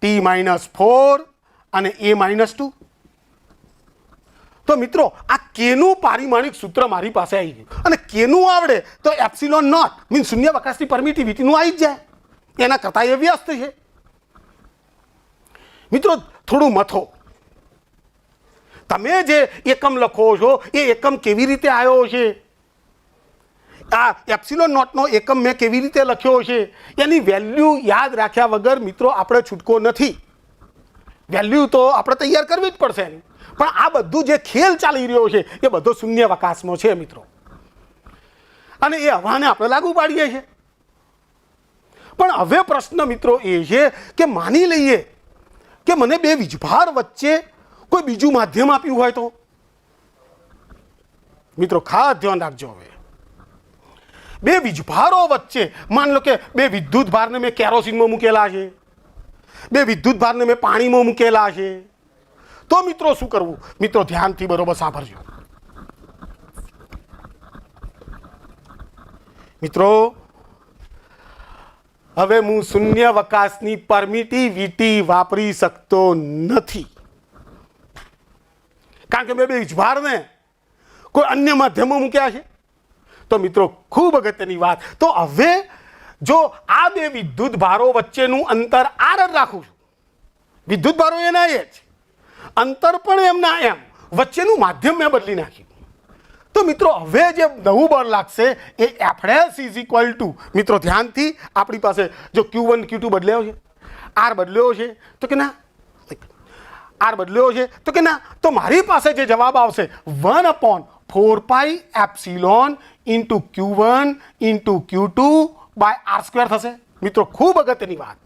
T-4 અને A-2. તો મિત્રો આ કેનું પારિમાણિક સૂત્ર મારી પાસે આવી ગયું. અને કેનું આવડે તો એપ્સિલોન નોટ મીન્સ શૂન્યાવકાશની પરમિટિવિટીનું આવી જ જાય. એના કરતાં એ વ્યસ્ત છે. મિત્રો થોડું મથો. તમે જે એકમ લખો છો એ એકમ કેવી રીતે આવ્યો છે, આ એપ્સિલોન નોટનો એકમ મેં કેવી રીતે લખ્યો છે, એની વેલ્યુ યાદ રાખ્યા વગર મિત્રો આપણે છૂટકો નથી. વેલ્યુ તો આપણે તૈયાર કરવી જ પડશે એની. પણ આ બધું જે ખેલ ચાલી રહ્યો છે એ બધો શૂન્યાવકાશમાં છે મિત્રો, અને એ હવાને આપણે લાગુ પાડીએ છીએ. પણ હવે પ્રશ્ન મિત્રો એ છે કે માની લઈએ કે મને બે વીજભાર વચ્ચે કોઈ બીજું માધ્યમ આપ્યું હોય તો. મિત્રો ખાસ ધ્યાન રાખજો. હવે બે વીજભારો વચ્ચે માન લો કે બે વિદ્યુત ભારને મેં કેરોસીનમાં મૂકેલા છે, બે વિદ્યુત ભારને મેં પાણીમાં મૂકેલા છે. તો મિત્રો શું કરવું? મિત્રો ધ્યાનથી બરોબર સાંભળજો. મિત્રો હવે હું શૂન્યાવકાશની પરમિટિવિટી વાપરી શકતો નથી, કારણ કે મેં બે વીજભારને કોઈ અન્ય માધ્યમો મૂક્યા છે. તો મિત્રો ખૂબ અગત્યની વાત, તો હવે જો આ બે વિદ્યુત ભારો વચ્ચેનું અંતર આર જ રાખું છું, વિદ્યુત ભારો એના એ જ, અંતર પણ એમના એમ, વચ્ચેનું માધ્યમ મેં બદલી નાખ્યું. તો મિત્રો હવે જે નવું બળ લાગશે એ એફ ઇઝ ઇક્વલ ટુ, મિત્રો ધ્યાનથી આપણી પાસે જો Q1 Q2 બદલ્યો છે, આર બદલ્યો છે, તો કે ના આર બદલ્યો છે, તો કે ના, તો મારી પાસે જે જવાબ આવશે 1/4 epsilon into Q1 into Q2 by R square થશે. મિત્રો ખૂબ અગત્યની વાત,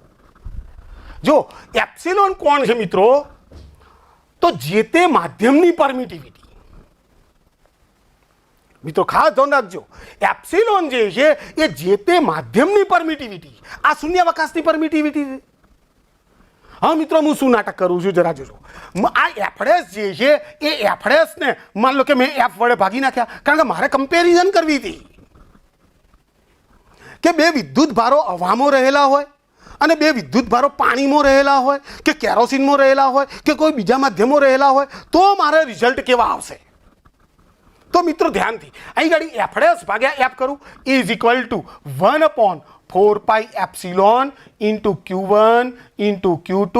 જો એપ્સિલોન કોણ છે મિત્રો, તો જે તે માધ્યમની પરમિટિવિટી. મિત્રો ખાસ ધ્યાન રાખજો, એપ્સિલોન જે છે એ જે તે માધ્યમની પરમિટિવિટી, આ શૂન્યાવકાશની પરમિટિવિટી છે. હા મિત્રો, હું શું નાટક કરું છું જરા જોજો. આ એફડેસ જે છે એ એફડેસને માન લો કે મેં એફ વડે ભાગી નાખ્યા, કારણ કે મારે કમ્પેરિઝન કરવી હતી કે બે વિદ્યુત ભારો હવામાં રહેલા હોય અને બે વિદ્યુત ભારો પાણીમાં રહેલા હોય કે કેરોસીનમાં રહેલા હોય કે કોઈ બીજા માધ્યમો રહેલા હોય, તો મારે રિઝલ્ટ કેવા આવશે. તો મિત્રો ધ્યાનથી અહીં ગાડી એફડેસ ભાગ્યા એફ કરું is equal to 1/4 epsilon into Q1 into Q2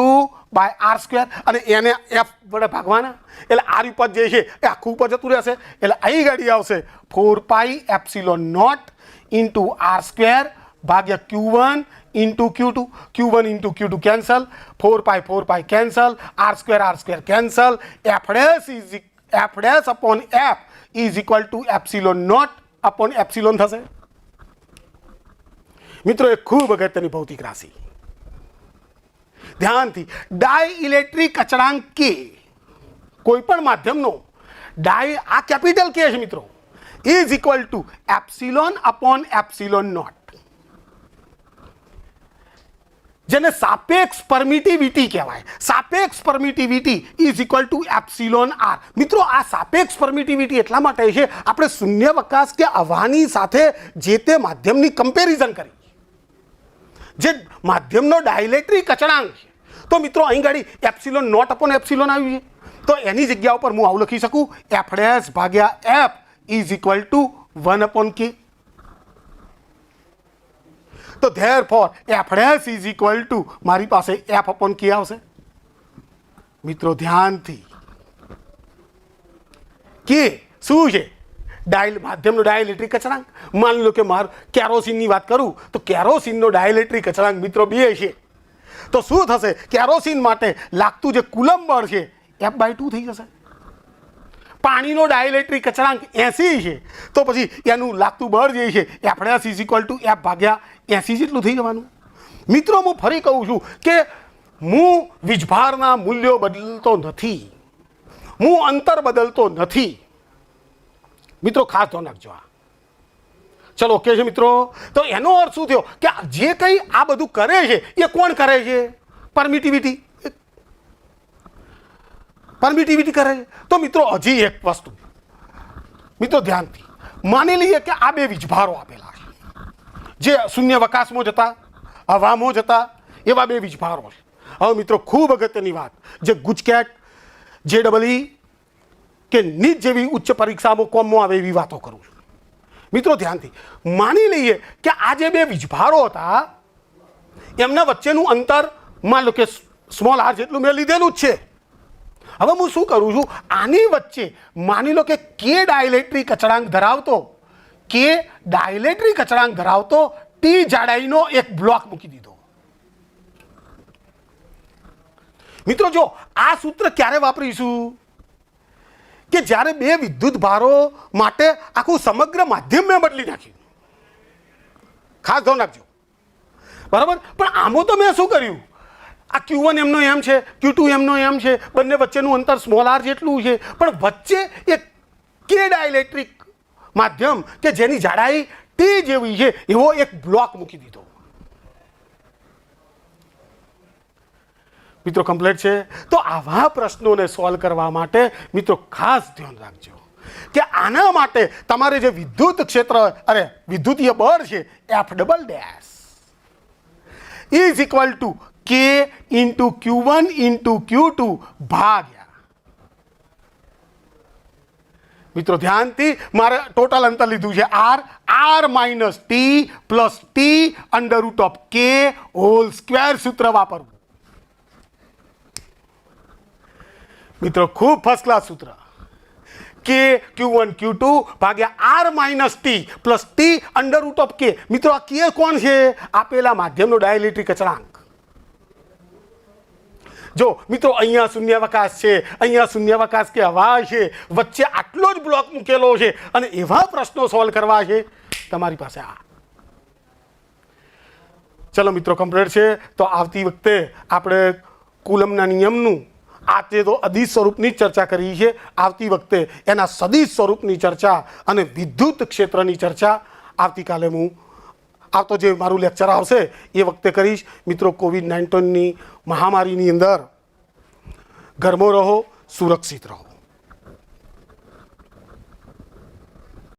by R square, અને એને એફ વડે ભાગવાના એટલે આર ઉપર જે છે એ આખું ઉપર જતું રહેશે, એટલે અહીં ગાડી આવશે 4 epsilon naught into R square ભાગ્યા Q1 into Q2, Q1 into Q2 cancel, 4 cancel, R square cancel, F dash upon F is equal to epsilon naught upon epsilon થશે. મિત્રો એ ખૂબ અગત્યની ભૌતિક રાશિ, ધ્યાનથી. ડાઇલેક્ટ્રિક અચળાંક કે કોઈ પણ માધ્યમનો આ કેપિટલ કે છે મિત્રો, is equal to epsilon upon epsilon naught, જેને સાપેક્ષ પરમિટિવિટી કહેવાય. સાપેક્ષ permittivity is equal to epsilon R. મિત્રો આ સાપેક્ષ પરમિટિવિટી એટલા માટે છે, આપણે શૂન્યાવકાશ કે હવાની સાથે જે તે માધ્યમની કમ્પેરિઝન કરી, જે માધ્યમનો ડાઇલેક્ટ્રિક અચળાંક છે. તો મિત્રો અહીં ગાડી એપ્સિલોન નોટ અપોન એપ્સિલોન આવ્યું છે, તો એની જગ્યા ઉપર હું આવું લખી શકું, એફ ડેશ ભાગ્યા F is equal two 1/k. તો therefore F dash is equal two મારી પાસે એફ અપોન કે આવશે. મિત્રો ધ્યાનથી, કે શું છે માધ્યમનો ડાઇલેક્ટ્રિક અચળાંક. માની લો કે મારે કેરોસીનની વાત કરું તો કેરોસીનનો ડાઇલેક્ટ્રિક અચળાંક મિત્રો 2 છે. તો શું થશે, કેરોસીન માટે લાગતું જે કુલમ બળ છે F/2 થઈ જશે. પાણીનો ડાઇલેક્ટ્રિક અચળાંક 80 છે, તો પછી એનું લાગતું બળ જે છે F dash is equal to f ભાગ્યા 80 જેટલું થઈ જવાનું. મિત્રો હું ફરી કહું છું કે હું વીજભારના મૂલ્યો બદલતો નથી, હું અંતર બદલતો નથી. મિત્રો ખાસ ધ્યાન રાખજો. ચલો ઓકે છે મિત્રો. તો એનો અર્થ શું થયો કે જે કંઈ આ બધું કરે છે એ કોણ કરે છે, પરમિટિવિટી કરે છે. તો મિત્રો હજી એક વસ્તુ મિત્રો ધ્યાનથી, માની લઈએ કે આ બે વીજભારો આપેલા છે, જે શૂન્યાવકાશમાં જતા, હવામાં જતા એવા બે વીજભારો છે. હવે મિત્રો ખૂબ અગત્યની વાત, જે ગુજકેટ, JEE કે નીટ જેવી ઉચ્ચ પરીક્ષામાં કોમમાં આવે એવી વાતો કરું છું. મિત્રો ધ્યાનથી માની લઈએ કે આ જે બે વીજભારો હતા એમના વચ્ચેનું અંતર માન લો કે સ્મોલ આર જેટલું મેં લીધેલું જ છે. હવે હું શું કરું છું, આની વચ્ચે માની લો કે કે ડાઇલેક્ટ્રિક અચળાંક ધરાવતો ટી જાડાઈનો એક બ્લોક મૂકી દીધો. મિત્રો જો આ સૂત્ર ક્યારે વાપરીશું કે જ્યારે બે વિદ્યુત ભારો માટે આખું સમગ્ર માધ્યમ મેં બદલી નાખ્યું. ખાસ ધ્યાન રાખજો, બરાબર. પણ આમાં તો મેં શું કર્યું, આ Q1 એમનો એમ છે, Q2 એમનો એમ છે, બંને વચ્ચેનું અંતર સ્મોલ આર જેટલું છે, પણ વચ્ચે એક કે ડાઇલેક્ટ્રિક માધ્યમ કે જેની જાડાઈ ટી જેવી છે એવો એક બ્લોક મૂકી દીધો. મિત્રો કમ્પ્લીટ છે. તો આવા પ્રશ્નોને સોલ્વ કરવા માટે મિત્રો ખાસ ધ્યાન રાખજો કે આના માટે તમારે જે વિદ્યુત ક્ષેત્ર વિદ્યુતીય બળ છે F double dash is equal two k into Q1 into Q2 ભાગ્યા, મિત્રો ધ્યાનથી મારે ટોટલ અંતર લીધું છે r minus T plus T under root of કે હોલ સ્ક્વેર સૂત્ર વાપરવું. મિત્રો ખૂબ ફર્સ્ટ ક્લાસ સૂત્ર, કે Q1 Q2 ભાગ્યા r minus T plus T under root of કે. મિત્રો આ કે કોણ છે? આપેલા માધ્યમનો ડાયલેક્ટ્રિક અચળાંક. જો મિત્રો અહીંયા શૂન્યાવકાશ છે, અહીંયા શૂન્યાવકાશ કે હવા છે, વચ્ચે આટલો જ બ્લોક મૂકેલો છે અને એવા પ્રશ્નો સોલ્વ કરવા છે તમારી પાસે આ. ચલો મિત્રો કમ્પ્લીટ છે. તો આવતી વખતે આપણે કુલમના નિયમનું આજે તો અદિશ સ્વરૂપની ચર્ચા કરી છે. આવતી વખતે એના સદિશ સ્વરૂપની ચર્ચા અને વિદ્યુત ક્ષેત્રની ચર્ચા આવતીકાલે હું આવતો જે મારું લેક્ચર આવશે એ વખતે કરીશ. મિત્રો કોવિડ-19ની મહામારીની અંદર ઘરમાં રહો, સુરક્ષિત રહો.